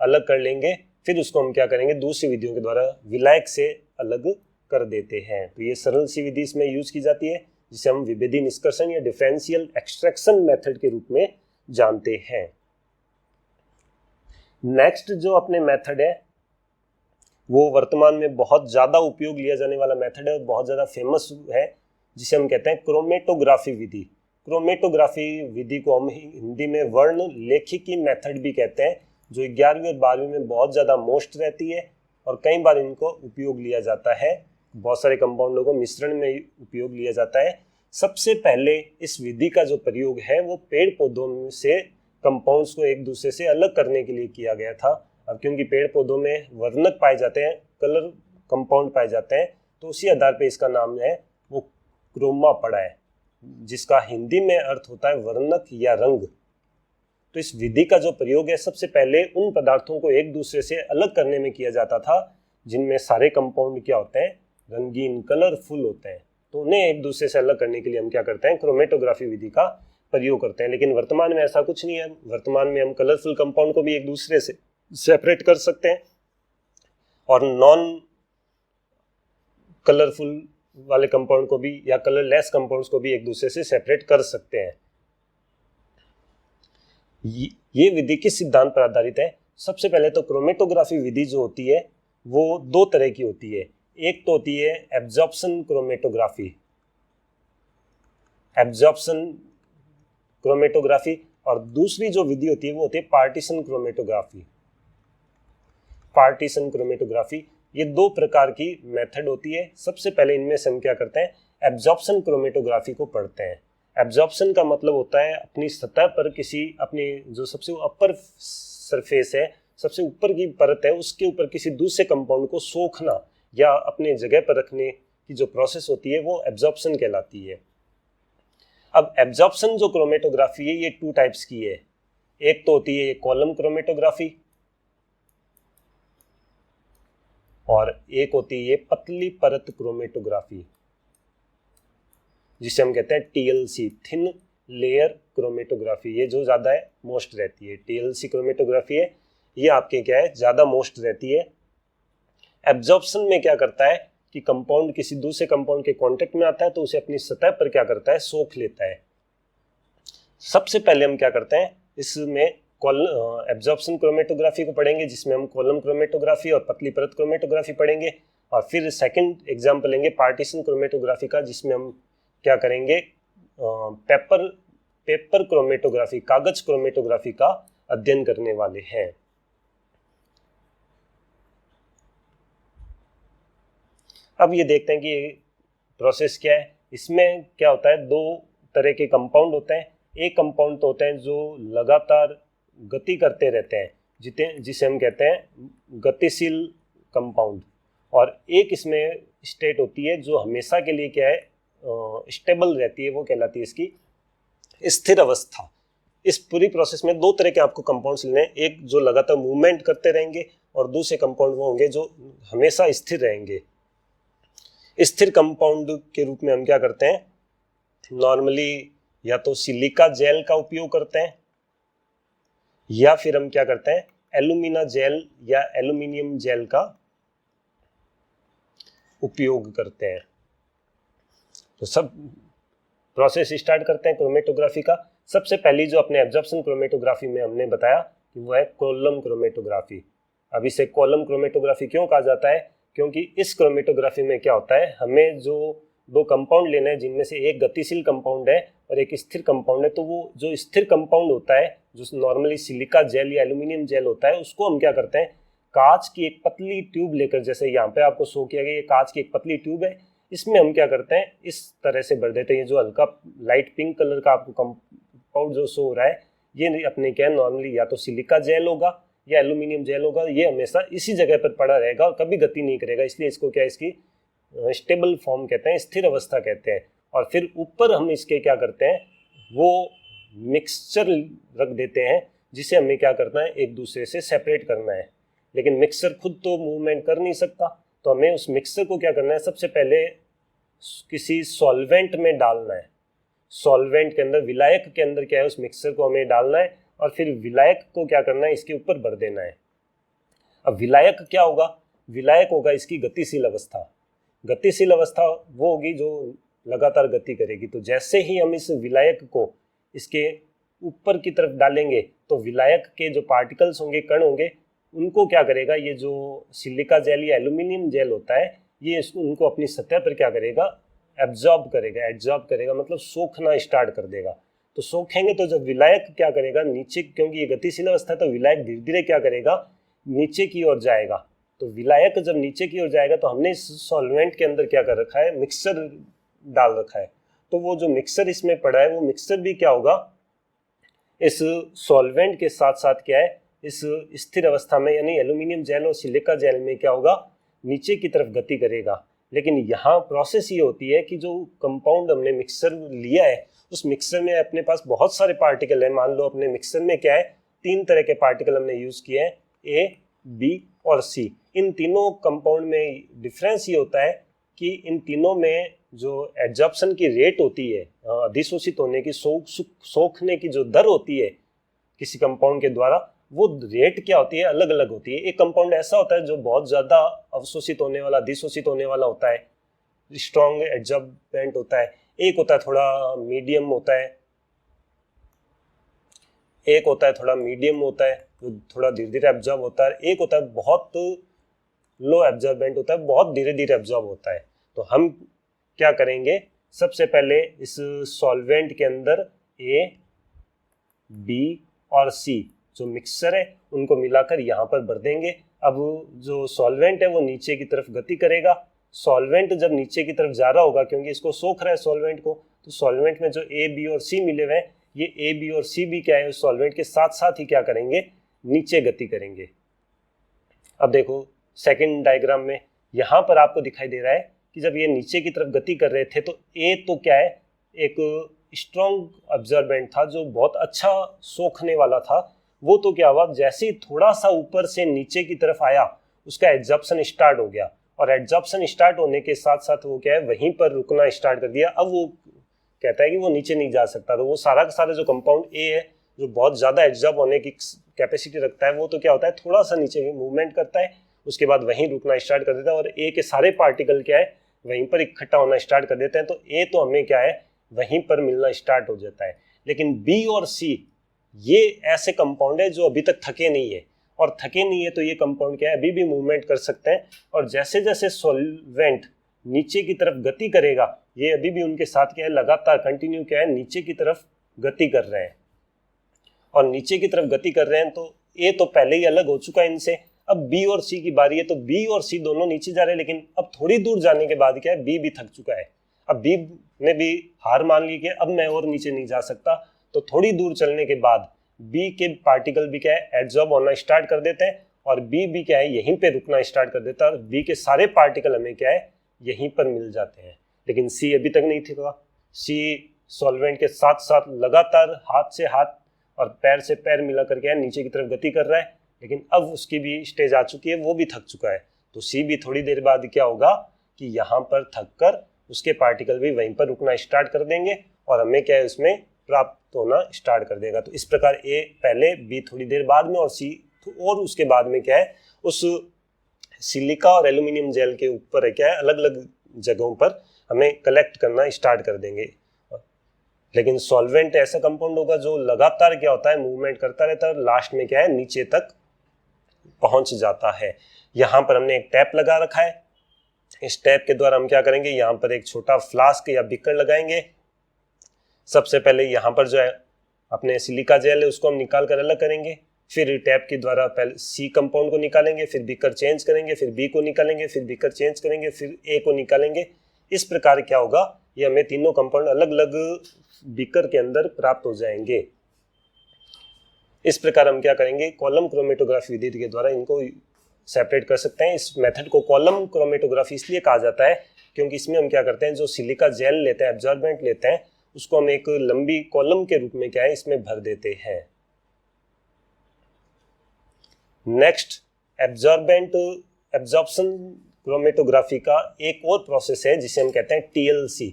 अलग कर लेंगे। फिर उसको हम क्या करेंगे, दूसरी विधियों के द्वारा विलायक से अलग कर देते हैं। तो ये सरल सी विधि इसमें यूज की जाती है जिसे हम विभेदी निष्कर्षण या डिफरेंशियल एक्सट्रैक्शन मेथड के रूप में जानते हैं। नेक्स्ट जो अपने मेथड है वो वर्तमान में बहुत ज्यादा उपयोग लिया जाने वाला मेथड है और बहुत ज्यादा फेमस है, जिसे हम कहते हैं क्रोमेटोग्राफी विधि। क्रोमेटोग्राफी विधि को हम हिंदी में वर्ण लेखिकी मेथड भी कहते हैं, जो 11वीं और 12वीं में बहुत ज्यादा मोस्ट रहती है और कई बार इनको उपयोग लिया जाता है, बहुत सारे कंपाउंडों को मिश्रण में उपयोग लिया जाता है। सबसे पहले इस विधि का जो प्रयोग है वो पेड़ पौधों से कंपाउंड्स को एक दूसरे से अलग करने के लिए किया गया था। अब क्योंकि पेड़ पौधों में वर्णक पाए जाते हैं, कलर कंपाउंड पाए जाते हैं, तो उसी आधार पे इसका नाम है वो क्रोमा पड़ा है, जिसका हिंदी में अर्थ होता है वर्णक या रंग। तो इस विधि का जो प्रयोग है सबसे पहले उन पदार्थों को एक दूसरे से अलग करने में किया जाता था जिनमें सारे कंपाउंड क्या होते हैं, रंगीन कलरफुल होते हैं। तो उन्हें एक दूसरे से अलग करने के लिए हम क्या करते हैं, क्रोमेटोग्राफी विधि का प्रयोग करते हैं। लेकिन वर्तमान में ऐसा कुछ नहीं है। वर्तमान में हम कलरफुल कंपाउंड को भी एक दूसरे से सेपरेट कर सकते हैं और नॉन कलरफुल वाले कंपाउंड को भी या कलरलेस कंपाउंड्स को भी एक दूसरे से सेपरेट कर सकते हैं। ये विधि किस सिद्धांत पर आधारित है? सबसे पहले तो क्रोमेटोग्राफी विधि जो होती है वो दो तरह की होती है। एक तो होती है एब्जॉर्प्शन क्रोमेटोग्राफी, एब्जॉर्प्शन क्रोमेटोग्राफी, और दूसरी जो विधि होती है वो होती है पार्टीशन क्रोमेटोग्राफी। पार्टीशन क्रोमेटोग्राफी, ये दो प्रकार की मेथड होती है। सबसे पहले इनमें से हम क्या करते हैं, एब्जॉर्प्शन क्रोमेटोग्राफी को पढ़ते हैं। एब्जॉर्प्शन का मतलब होता है अपनी सतह पर किसी, अपनी जो सबसे अपर सरफेस है, सबसे ऊपर की परत है, उसके ऊपर किसी दूसरे कंपाउंड को सोखना या अपने जगह पर रखने की जो प्रोसेस होती है वो एब्जॉर्प्शन कहलाती है। अब एब्जॉर्प्शन जो क्रोमेटोग्राफी है ये टू टाइप्स की है। एक तो होती है कॉलम क्रोमेटोग्राफी और एक होती है पतली परत क्रोमेटोग्राफी, जिसे हम कहते हैं टीएलसी, थिन लेयर क्रोमेटोग्राफी। ये जो ज्यादा है मोस्ट रहती है, टीएलसी क्रोमेटोग्राफी है, ये आपके क्या है, ज्यादा मोस्ट रहती है। एब्जॉर्प्शन में क्या करता है कि कंपाउंड किसी दूसरे कंपाउंड के कांटेक्ट में आता है तो उसे अपनी सतह पर क्या करता है, सोख लेता है। सबसे पहले हम क्या करते हैं, इसमें एब्जॉर्प्शन क्रोमेटोग्राफी को पढ़ेंगे, जिसमें हम कॉलम क्रोमेटोग्राफी और पतली परत क्रोमेटोग्राफी पढ़ेंगे। और फिर सेकंड एग्जाम्पल लेंगे पार्टीशन क्रोमेटोग्राफी का, जिसमें हम क्या करेंगे, पेपर क्रोमेटोग्राफी, कागज क्रोमेटोग्राफी का अध्ययन करने वाले हैं। अब ये देखते हैं कि ये प्रोसेस क्या है। इसमें क्या होता है, दो तरह के कंपाउंड होते हैं। एक कंपाउंड तो होते हैं जो लगातार गति करते रहते हैं, जिसे हम कहते हैं गतिशील कंपाउंड, और एक इसमें स्टेट होती है जो हमेशा के लिए क्या है, स्टेबल रहती है, वो कहलाती है इसकी स्थिर अवस्था। इस पूरी प्रोसेस में दो तरह के आपको कंपाउंड्स लेने हैं, एक जो लगातार मूवमेंट करते रहेंगे और दूसरे कंपाउंड वो होंगे जो हमेशा स्थिर रहेंगे। स्थिर कंपाउंड के रूप में हम क्या करते हैं, नॉर्मली या तो सिलिका जेल का उपयोग करते हैं, या फिर हम क्या करते हैं, एल्यूमिना जेल या एल्यूमिनियम जेल का उपयोग करते हैं। तो सब प्रोसेस स्टार्ट करते हैं क्रोमेटोग्राफी का। सबसे पहली जो अपने एब्जॉर्प्शन क्रोमेटोग्राफी में हमने बताया कि वो है कॉलम क्रोमेटोग्राफी। अब इसे कॉलम क्रोमेटोग्राफी क्यों कहा जाता है, क्योंकि इस क्रोमेटोग्राफी में क्या होता है, हमें जो दो कंपाउंड लेने हैं, जिनमें से एक गतिशील कंपाउंड है और एक स्थिर कंपाउंड है, तो वो जो स्थिर कंपाउंड होता है, जो नॉर्मली सिलिका जेल या एल्यूमिनियम जेल होता है, उसको हम क्या करते हैं, कांच की एक पतली ट्यूब लेकर, जैसे यहाँ पे आपको शो किया गया, ये कांच की एक पतली ट्यूब है, इसमें हम क्या करते हैं, इस तरह से भर देते हैं। ये जो हल्का लाइट पिंक कलर का आपको कंपाउंड जो शो हो रहा है, ये अपने क्या है, नॉर्मली या तो सिलिका जेल होगा या एल्यूमिनियम जेल होगा। ये हमेशा इसी जगह पर पड़ा रहेगा और कभी गति नहीं करेगा, इसलिए इसको क्या है, इसकी स्टेबल फॉर्म कहते हैं, स्थिर अवस्था कहते हैं। और फिर ऊपर हम इसके क्या करते हैं, वो मिक्सचर रख देते हैं, जिसे हमें क्या करना है, एक दूसरे से सेपरेट करना है। लेकिन मिक्सचर खुद तो मूवमेंट कर नहीं सकता, तो हमें उस मिक्सचर को क्या करना है, सबसे पहले किसी सॉल्वेंट में डालना है। सॉल्वेंट के अंदर, विलायक के अंदर क्या है, उस मिक्सचर को हमें डालना है और फिर विलायक को क्या करना है, इसके ऊपर भर देना है। अब विलायक क्या होगा, विलायक होगा इसकी गतिशील अवस्था। गतिशील अवस्था वो होगी जो लगातार गति करेगी। तो जैसे ही हम इस विलायक को इसके ऊपर की तरफ डालेंगे, तो विलायक के जो पार्टिकल्स होंगे, कण होंगे, उनको क्या करेगा, ये जो सिलिका जेल या एल्यूमिनियम जेल होता है, ये उनको अपनी सतह पर क्या करेगा, एब्जॉर्ब करेगा। एब्जॉर्ब करेगा मतलब सोखना स्टार्ट कर देगा। तो सोखेंगे तो जब विलायक क्या करेगा, नीचे, क्योंकि ये गतिशील अवस्था है, तो विलायक धीरे धीरे क्या करेगा, नीचे की ओर जाएगा। तो विलायक जब नीचे की ओर जाएगा, तो हमने इस सॉल्वेंट के अंदर क्या कर रखा है, मिक्सचर डाल रखा है। तो वो जो मिक्सचर इसमें पड़ा है, वो मिक्सचर भी क्या होगा, इस सॉल्वेंट के साथ साथ क्या है, इस स्थिर अवस्था में, यानी एल्यूमिनियम जेल और सिलिका जेल में क्या होगा, नीचे की तरफ गति करेगा। लेकिन यहाँ प्रोसेस ये होती है कि जो कंपाउंड हमने मिक्सचर लिया है, उस मिक्सचर में अपने पास बहुत सारे पार्टिकल हैं। मान लो अपने मिक्सचर में क्या है, तीन तरह के पार्टिकल हमने यूज किए हैं, ए, बी और सी। इन तीनों कंपाउंड में डिफरेंस ये होता है कि इन तीनों में जो एब्जॉर्प्शन की रेट होती है, अधिशोषित होने की, सोखने की जो दर होती है किसी कंपाउंड के द्वारा, वो रेट क्या होती है, अलग अलग होती है। एक कंपाउंड ऐसा होता है जो बहुत ज्यादा अवशोषित होने वाला, अधिशोषित होने वाला होता है, स्ट्रॉन्ग एब्जॉर्बेंट होता है। एक होता है थोड़ा मीडियम होता है, एक होता है थोड़ा मीडियम होता है, जो थोड़ा धीरे धीरे एब्जॉर्ब होता है। एक होता है बहुत लो एब्जॉर्बेंट होता है, बहुत धीरे धीरे एब्जॉर्ब होता है। तो हम क्या करेंगे, सबसे पहले इस सॉल्वेंट के अंदर ए, बी और सी जो मिक्सचर है, उनको मिलाकर यहाँ पर भर देंगे। अब जो सॉल्वेंट है वो नीचे की तरफ गति करेगा। सॉल्वेंट जब नीचे की तरफ जा रहा होगा, क्योंकि इसको सोख रहा है सॉल्वेंट को, तो सॉल्वेंट में जो ए, बी और सी मिले हुए हैं, ये ए, बी और सी भी क्या है, उस सॉल्वेंट के साथ साथ ही क्या करेंगे, नीचे गति करेंगे। अब देखो सेकंड डायग्राम में यहाँ पर आपको दिखाई दे रहा है कि जब ये नीचे की तरफ गति कर रहे थे, तो ए तो क्या है, एक स्ट्रॉन्ग ऑब्जर्वेंट था जो बहुत अच्छा सोखने वाला था। वो तो क्या हुआ, जैसे ही थोड़ा सा ऊपर से नीचे की तरफ आया, उसका एब्जॉर्प्शन स्टार्ट हो गया, और एब्जॉर्प्शन स्टार्ट होने के साथ साथ वो क्या है, वहीं पर रुकना स्टार्ट कर दिया। अब वो कहता है कि वो नीचे नहीं जा सकता। तो वो सारा का सारा जो कंपाउंड ए है, जो बहुत ज्यादा एब्जॉर्ब होने की कैपेसिटी रखता है, वो तो क्या होता है, थोड़ा सा नीचे मूवमेंट करता है, उसके बाद वहीं रुकना स्टार्ट कर देता है, और ए के सारे पार्टिकल क्या है, वहीं पर इकट्ठा होना स्टार्ट कर देते हैं। तो ए तो हमें क्या है, वहीं पर मिलना स्टार्ट हो जाता है। लेकिन बी और सी ये ऐसे कंपाउंड है जो अभी तक थके नहीं है, और थके नहीं है तो ये कंपाउंड क्या है, अभी भी मूवमेंट कर सकते हैं। और जैसे जैसे सॉल्वेंट नीचे की तरफ गति करेगा, ये अभी भी उनके साथ क्या है, लगातार कंटिन्यू क्या है, नीचे की तरफ गति कर रहे हैं। और नीचे की तरफ गति कर रहे हैं तो ए तो पहले ही अलग हो चुका है इनसे। अब बी और सी की बारी है, तो बी और सी दोनों नीचे जा रहे हैं, लेकिन अब थोड़ी दूर जाने के बाद क्या है, बी भी थक चुका है। अब बी ने भी हार मान ली कि अब मैं और नीचे नहीं जा सकता, तो थोड़ी दूर चलने के बाद बी के पार्टिकल भी क्या है, एड्जॉर्ब होना स्टार्ट कर देते हैं, और बी भी क्या है, यहीं पे रुकना स्टार्ट कर देता है, और बी के सारे पार्टिकल हमें क्या है, यहीं पर मिल जाते हैं। लेकिन सी अभी तक नहीं थका। सी सॉल्वेंट के साथ साथ लगातार हाथ से हाथ और पैर से पैर मिला करके नीचे की तरफ गति कर रहा है, लेकिन अब उसकी भी स्टेज आ चुकी है, वो भी थक चुका है। तो सी भी थोड़ी देर बाद क्या होगा कि यहाँ पर थक कर उसके पार्टिकल भी वहीं पर रुकना स्टार्ट कर देंगे, और हमें क्या है, उसमें प्राप्त होना स्टार्ट कर देगा। तो इस प्रकार ए पहले, बी थोड़ी देर बाद में, और सी और उसके बाद में क्या है, उस सिलिका और एल्यूमिनियम जेल के ऊपर है क्या है, अलग अलग जगहों पर हमें कलेक्ट करना स्टार्ट कर देंगे। लेकिन सॉल्वेंट ऐसा कंपाउंड होगा जो लगातार क्या होता है, मूवमेंट करता रहता है, और लास्ट में क्या है, नीचे तक पहुंच जाता है। यहाँ पर हमने एक टैप लगा रखा है। इस टैप के द्वारा हम क्या करेंगे, यहाँ पर एक छोटा फ्लास्क या बिकर लगाएंगे। सबसे पहले यहाँ पर जो है अपने सिलिका जेल है उसको हम निकाल कर अलग करेंगे, फिर टैप के द्वारा पहले सी कंपाउंड को निकालेंगे, फिर बिकर चेंज करेंगे, फिर बी को निकालेंगे, फिर बिकर चेंज करेंगे, फिर ए को निकालेंगे। इस प्रकार क्या होगा, ये हमें तीनों कंपाउंड अलग अलग बिकर के अंदर प्राप्त हो जाएंगे। इस प्रकार हम क्या करेंगे, कॉलम क्रोमेटोग्राफी विधि के द्वारा इनको सेपरेट कर सकते हैं। इस मेथड को कॉलम क्रोमेटोग्राफी इसलिए कहा जाता है क्योंकि इसमें हम क्या करते हैं, जो सिलिका जेल लेते हैं, एब्जॉर्बेंट लेते हैं, उसको हम एक लंबी कॉलम के रूप में क्या है, इसमें भर देते हैं। नेक्स्ट, एब्जॉर्प्शन क्रोमेटोग्राफी का एक और प्रोसेस है जिसे हम कहते हैं टीएलसी।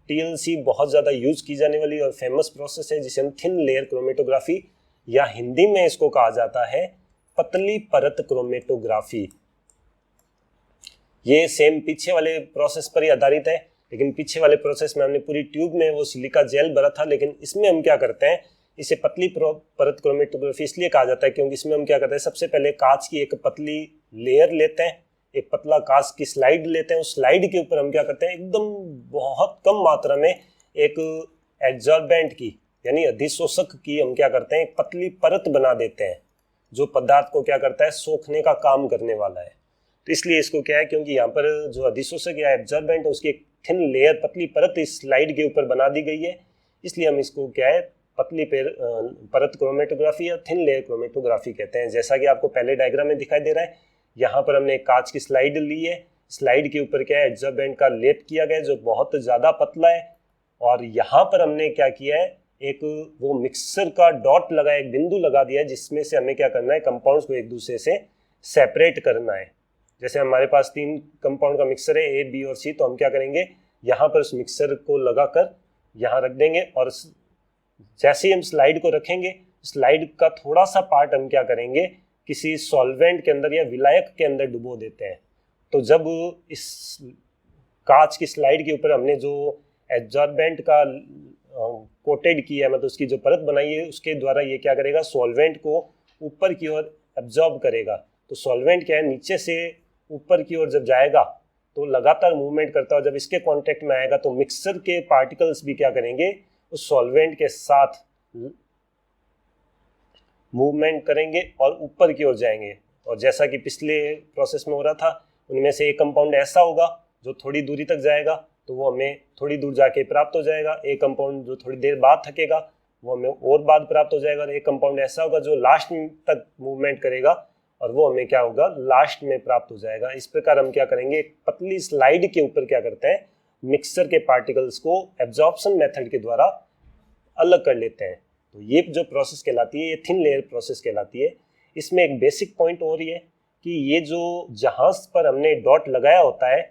टीएलसी बहुत ज़्यादा यूज की जाने वाली और फेमस प्रोसेस है जिसे हम थिन लेयर क्रोमेटोग्राफी, या हिंदी में इसको कहा जाता है पतली परत क्रोमेटोग्राफी। ये सेम पीछे वाले प्रोसेस पर ही आधारित है, लेकिन पीछे वाले प्रोसेस में हमने पूरी ट्यूब में वो सिलिका जेल भरा था, लेकिन इसमें हम क्या करते हैं, इसे पतली परत क्रोमेटोग्राफी इसलिए कहा जाता है क्योंकि इसमें हम क्या करते हैं, सबसे पहले कांच की एक पतली लेयर लेते हैं, एक पतला कांच की स्लाइड लेते हैं। उस स्लाइड के ऊपर हम क्या करते हैं, एकदम बहुत कम मात्रा में एक एब्जॉर्बेंट की यानी अधिशोषक की हम क्या करते हैं, एक पतली परत बना देते हैं जो पदार्थ को क्या करता है, सोखने का काम करने वाला है। तो इसलिए इसको क्या है, क्योंकि यहाँ पर जो अधिशोषक या एब्जॉर्बेंट है उसकी एक थिन लेयर, पतली परत इस स्लाइड के ऊपर बना दी गई है, इसलिए हम इसको क्या है, पतली परत क्रोमेटोग्राफी या थिन लेयर क्रोमेटोग्राफी कहते हैं। जैसा कि आपको पहले डायग्राम में दिखाई दे रहा है, यहाँ पर हमने एक कांच की स्लाइड ली है, स्लाइड के ऊपर क्या है, एब्जॉर्बेंट का लेप किया गया है जो बहुत ज़्यादा पतला है, और यहाँ पर हमने क्या किया है, एक वो मिक्सर का डॉट लगाया, एक बिंदु लगा दिया है जिसमें से हमें क्या करना है, कंपाउंड्स को एक दूसरे से सेपरेट करना है। जैसे हमारे पास 3 कंपाउंड का मिक्सर है, ए, बी और सी, तो हम क्या करेंगे, यहाँ पर उस मिक्सर को लगाकर यहाँ रख देंगे, और जैसे ही हम स्लाइड को रखेंगे, स्लाइड का थोड़ा सा पार्ट हम क्या करेंगे, किसी सॉल्वेंट के अंदर या विलायक के अंदर डुबो देते हैं। तो जब इस कांच की स्लाइड के ऊपर हमने जो एब्जॉर्बेंट का कोटेड किया है, मतलब उसकी जो परत बनाई है, उसके द्वारा ये क्या करेगा, सॉल्वेंट को ऊपर की ओर एब्जॉर्ब करेगा। तो सॉल्वेंट क्या है, नीचे से ऊपर की ओर जब जाएगा तो लगातार मूवमेंट करता है, जब इसके कांटेक्ट में आएगा तो मिक्सर के पार्टिकल्स भी क्या करेंगे, उस सॉल्वेंट के साथ मूवमेंट करेंगे और ऊपर की ओर जाएंगे। और जैसा कि पिछले प्रोसेस में हो रहा था, उनमें से एक कंपाउंड ऐसा होगा जो थोड़ी दूरी तक जाएगा तो वो हमें थोड़ी दूर जाके प्राप्त हो जाएगा, एक कंपाउंड जो थोड़ी देर बाद थकेगा वो हमें और बाद प्राप्त हो जाएगा, और एक कंपाउंड ऐसा होगा जो लास्ट तक मूवमेंट करेगा और वो हमें क्या होगा, लास्ट में प्राप्त हो जाएगा। इस प्रकार हम क्या करेंगे, एक पतली स्लाइड के ऊपर क्या करते हैं, मिक्सर के पार्टिकल्स को एब्जॉर्प्शन मेथड के द्वारा अलग कर लेते हैं। तो ये जो प्रोसेस कहलाती है, ये थिन लेयर प्रोसेस कहलाती है। इसमें एक बेसिक पॉइंट और ये कि ये जो जहां पर हमने डॉट लगाया होता है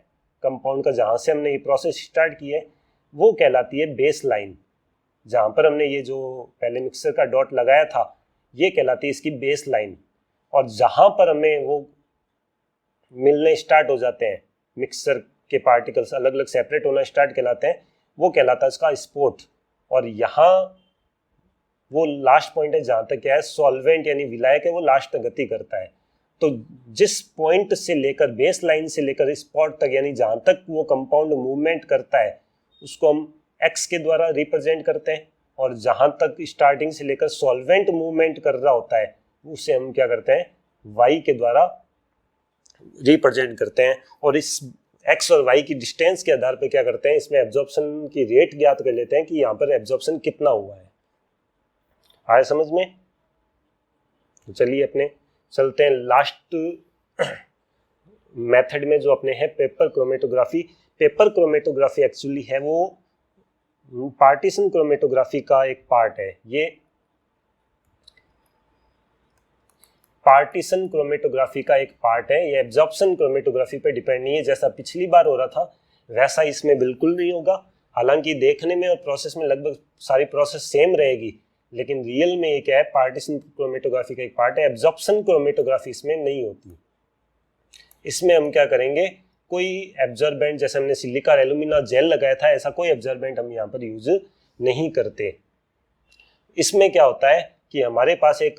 कंपाउंड का, जहां से हमने ये प्रोसेस स्टार्ट की है, वो कहलाती है बेस लाइन। जहां पर हमने ये जो पहले मिक्सर का डॉट लगाया था, ये कहलाती है इसकी बेस लाइन। और जहां पर हमें वो मिलने स्टार्ट हो जाते हैं, मिक्सर के पार्टिकल्स अलग अलग सेपरेट होना स्टार्ट कहलाते हैं, वो कहलाता है इसका स्पोर्ट। और यहाँ वो लास्ट पॉइंट है जहां तक क्या है सॉल्वेंट यानी विलायक है वो लास्ट तक गति करता है। तो जिस पॉइंट से लेकर बेस लाइन से लेकर स्पॉट तक यानी जहां तक वो कंपाउंड मूवमेंट करता है उसको हम एक्स के द्वारा रिप्रेजेंट करते हैं, और जहां तक स्टार्टिंग से लेकर सॉल्वेंट मूवमेंट कर रहा होता है उसे हम क्या करते हैं वाई के द्वारा रिप्रेजेंट करते हैं। और इस एक्स और वाई की डिस्टेंस के आधार पर क्या करते हैं इसमें एब्जॉर्प्शन की रेट ज्ञात कर लेते हैं कि यहाँ पर एब्जॉर्प्शन कितना हुआ है। आया समझ में? तो चलिए अपने चलते हैं लास्ट मेथड में जो अपने है paper chromatography. Paper chromatography actually है वो पार्टीशन क्रोमेटोग्राफी का एक पार्ट है। ये पार्टीशन क्रोमेटोग्राफी का एक पार्ट है, ये एब्जॉर्प्शन क्रोमेटोग्राफी पे डिपेंड नहीं है। जैसा पिछली बार हो रहा था वैसा इसमें बिल्कुल नहीं होगा। हालांकि देखने में और प्रोसेस में लगभग सारी प्रोसेस सेम रहेगी, लेकिन रियल में ये क्या है पार्टीशन क्रोमेटोग्राफी का एक पार्ट है। एब्जॉर्प्शन क्रोमेटोग्राफी इसमें नहीं होती। इसमें हम क्या करेंगे कोई एब्जॉर्बेंट, जैसे हमने सिलिका और एल्यूमिना जेल लगाया था ऐसा कोई एब्जॉर्बेंट हम यहाँ पर यूज नहीं करते। इसमें क्या होता है कि हमारे पास एक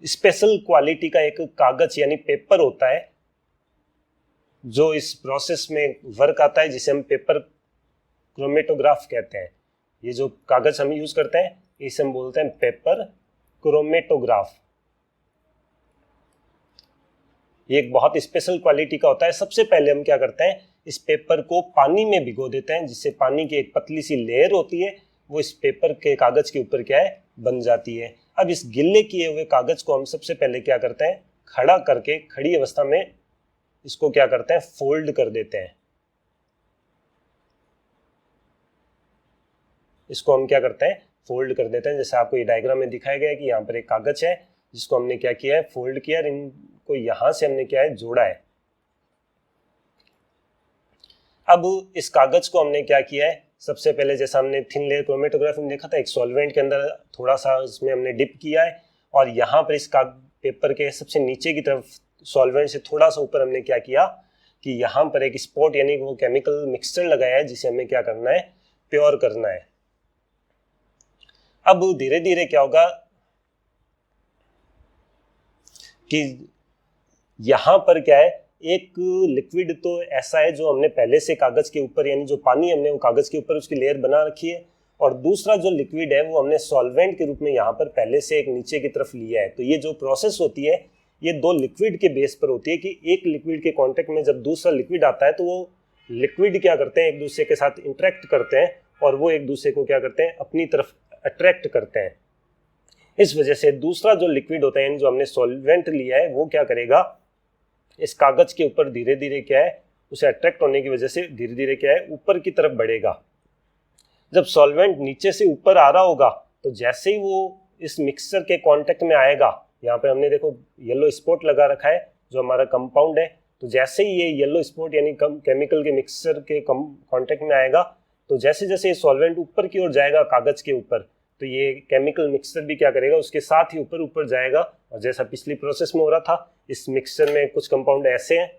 स्पेशल क्वालिटी का एक कागज यानी पेपर होता है जो इस प्रोसेस में वर्क आता है, जिसे हम पेपर क्रोमेटोग्राफ कहते हैं। ये जो कागज हम यूज करते हैं इसे हम बोलते हैं पेपर क्रोमेटोग्राफ। ये एक बहुत स्पेशल क्वालिटी का होता है। सबसे पहले हम क्या करते हैं इस पेपर को पानी में भिगो देते हैं, जिससे पानी की एक पतली सी लेयर होती है वो इस पेपर के कागज के ऊपर क्या है बन जाती है। अब इस गिल्ले किए हुए कागज को हम सबसे पहले क्या करते हैं खड़ा करके खड़ी अवस्था में इसको क्या करते हैं फोल्ड कर देते हैं। इसको हम क्या करते हैं फोल्ड कर देते हैं। जैसे आपको ये डायग्राम में दिखाया गया है कि यहाँ पर एक कागज है जिसको हमने क्या किया है फोल्ड किया और इनको यहां से हमने क्या है जोड़ा है। अब इस कागज को हमने क्या किया है सबसे पहले जैसा हमने थिन लेयर क्रोमेटोग्राफी में देखा था एक सॉल्वेंट के अंदर थोड़ा सा इसमें हमने डिप किया है, और यहाँ पर इस पेपर के सबसे नीचे की तरफ सॉल्वेंट से थोड़ा सा ऊपर हमने क्या किया कि यहाँ पर एक स्पॉट यानी वो केमिकल मिक्सचर लगाया है जिसे हमें क्या करना है प्योर करना है। अब धीरे धीरे क्या होगा कि यहां पर क्या है एक लिक्विड तो ऐसा है जो हमने पहले से कागज के ऊपर यानी जो पानी हमने वो कागज के ऊपर उसकी लेयर बना रखी है, और दूसरा जो लिक्विड है वो हमने सॉल्वेंट के रूप में यहाँ पर पहले से एक नीचे की तरफ लिया है। तो ये जो प्रोसेस होती है ये दो लिक्विड के बेस पर होती है कि एक लिक्विड के कांटेक्ट में जब दूसरा लिक्विड आता है तो वो लिक्विड क्या करते हैं एक दूसरे के साथ इंटरेक्ट करते हैं और वो एक दूसरे को क्या करते हैं अपनी तरफ अट्रैक्ट करते हैं। इस वजह से दूसरा जो लिक्विड होता है जो हमने सॉल्वेंट लिया है वो क्या करेगा इस कागज के ऊपर धीरे धीरे क्या है उसे अट्रैक्ट होने की वजह से धीरे धीरे क्या है ऊपर की तरफ बढ़ेगा। जब सॉल्वेंट नीचे से ऊपर आ रहा होगा तो जैसे ही वो इस मिक्सचर के कांटेक्ट में आएगा, यहाँ पे हमने देखो येलो स्पॉट लगा रखा है जो हमारा कंपाउंड है, तो जैसे ही ये येलो स्पॉट यानी केमिकल के मिक्सचर के कांटेक्ट में आएगा तो जैसे जैसे ये सॉल्वेंट ऊपर की ओर जाएगा कागज के ऊपर तो ये केमिकल मिक्सचर भी क्या करेगा उसके साथ ही ऊपर ऊपर जाएगा। और जैसा पिछली प्रोसेस में हो रहा था इस मिक्सचर में कुछ कंपाउंड ऐसे हैं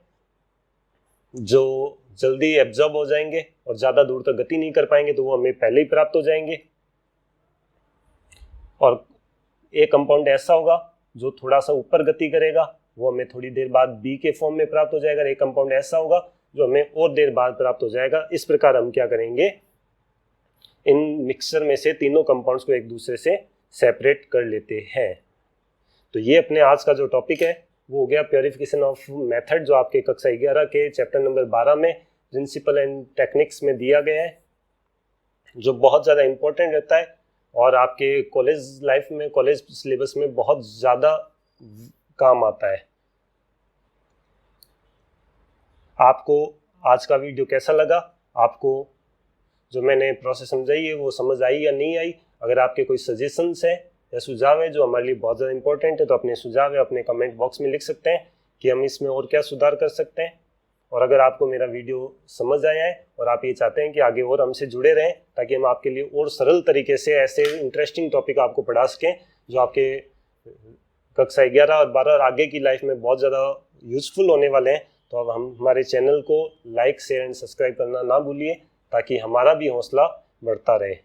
जो जल्दी एब्जॉर्ब हो जाएंगे और ज्यादा दूर तक गति नहीं कर पाएंगे तो वो हमें पहले ही प्राप्त हो जाएंगे, और एक कंपाउंड ऐसा होगा जो थोड़ा सा ऊपर गति करेगा वो हमें थोड़ी देर बाद बी के फॉर्म में प्राप्त हो जाएगा। एक कंपाउंड ऐसा होगा जो हमें और देर बाद प्राप्त हो जाएगा। इस प्रकार हम क्या करेंगे इन मिक्सचर में से तीनों कंपाउंड्स को एक दूसरे से सेपरेट कर लेते हैं। तो ये अपने आज का जो टॉपिक है वो हो गया प्योरिफिकेशन ऑफ मेथड, जो आपके कक्षा 11 के चैप्टर नंबर 12 में प्रिंसिपल एंड टेक्निक्स में दिया गया है, जो बहुत ज़्यादा इंपॉर्टेंट रहता है और आपके कॉलेज लाइफ में कॉलेज सिलेबस में बहुत ज़्यादा काम आता है। आपको आज का वीडियो कैसा लगा, आपको जो मैंने प्रोसेस समझाई है वो समझ आई या नहीं आई? अगर आपके कोई सजेशंस है या सुझाव है जो हमारे लिए बहुत ज़्यादा इंपॉर्टेंट है तो अपने सुझाव है अपने कमेंट बॉक्स में लिख सकते हैं कि हम इसमें और क्या सुधार कर सकते हैं। और अगर आपको मेरा वीडियो समझ आया है और आप ये चाहते हैं कि आगे और हमसे जुड़े रहें ताकि हम आपके लिए और सरल तरीके से ऐसे इंटरेस्टिंग टॉपिक आपको पढ़ा सकें जो आपके कक्षा 11 और 12 और आगे की लाइफ में बहुत ज़्यादा यूजफुल होने वाले हैं, तो अब हम हमारे चैनल को लाइक शेयर एंड सब्सक्राइब करना ना भूलिए ताकि हमारा भी हौसला बढ़ता रहे।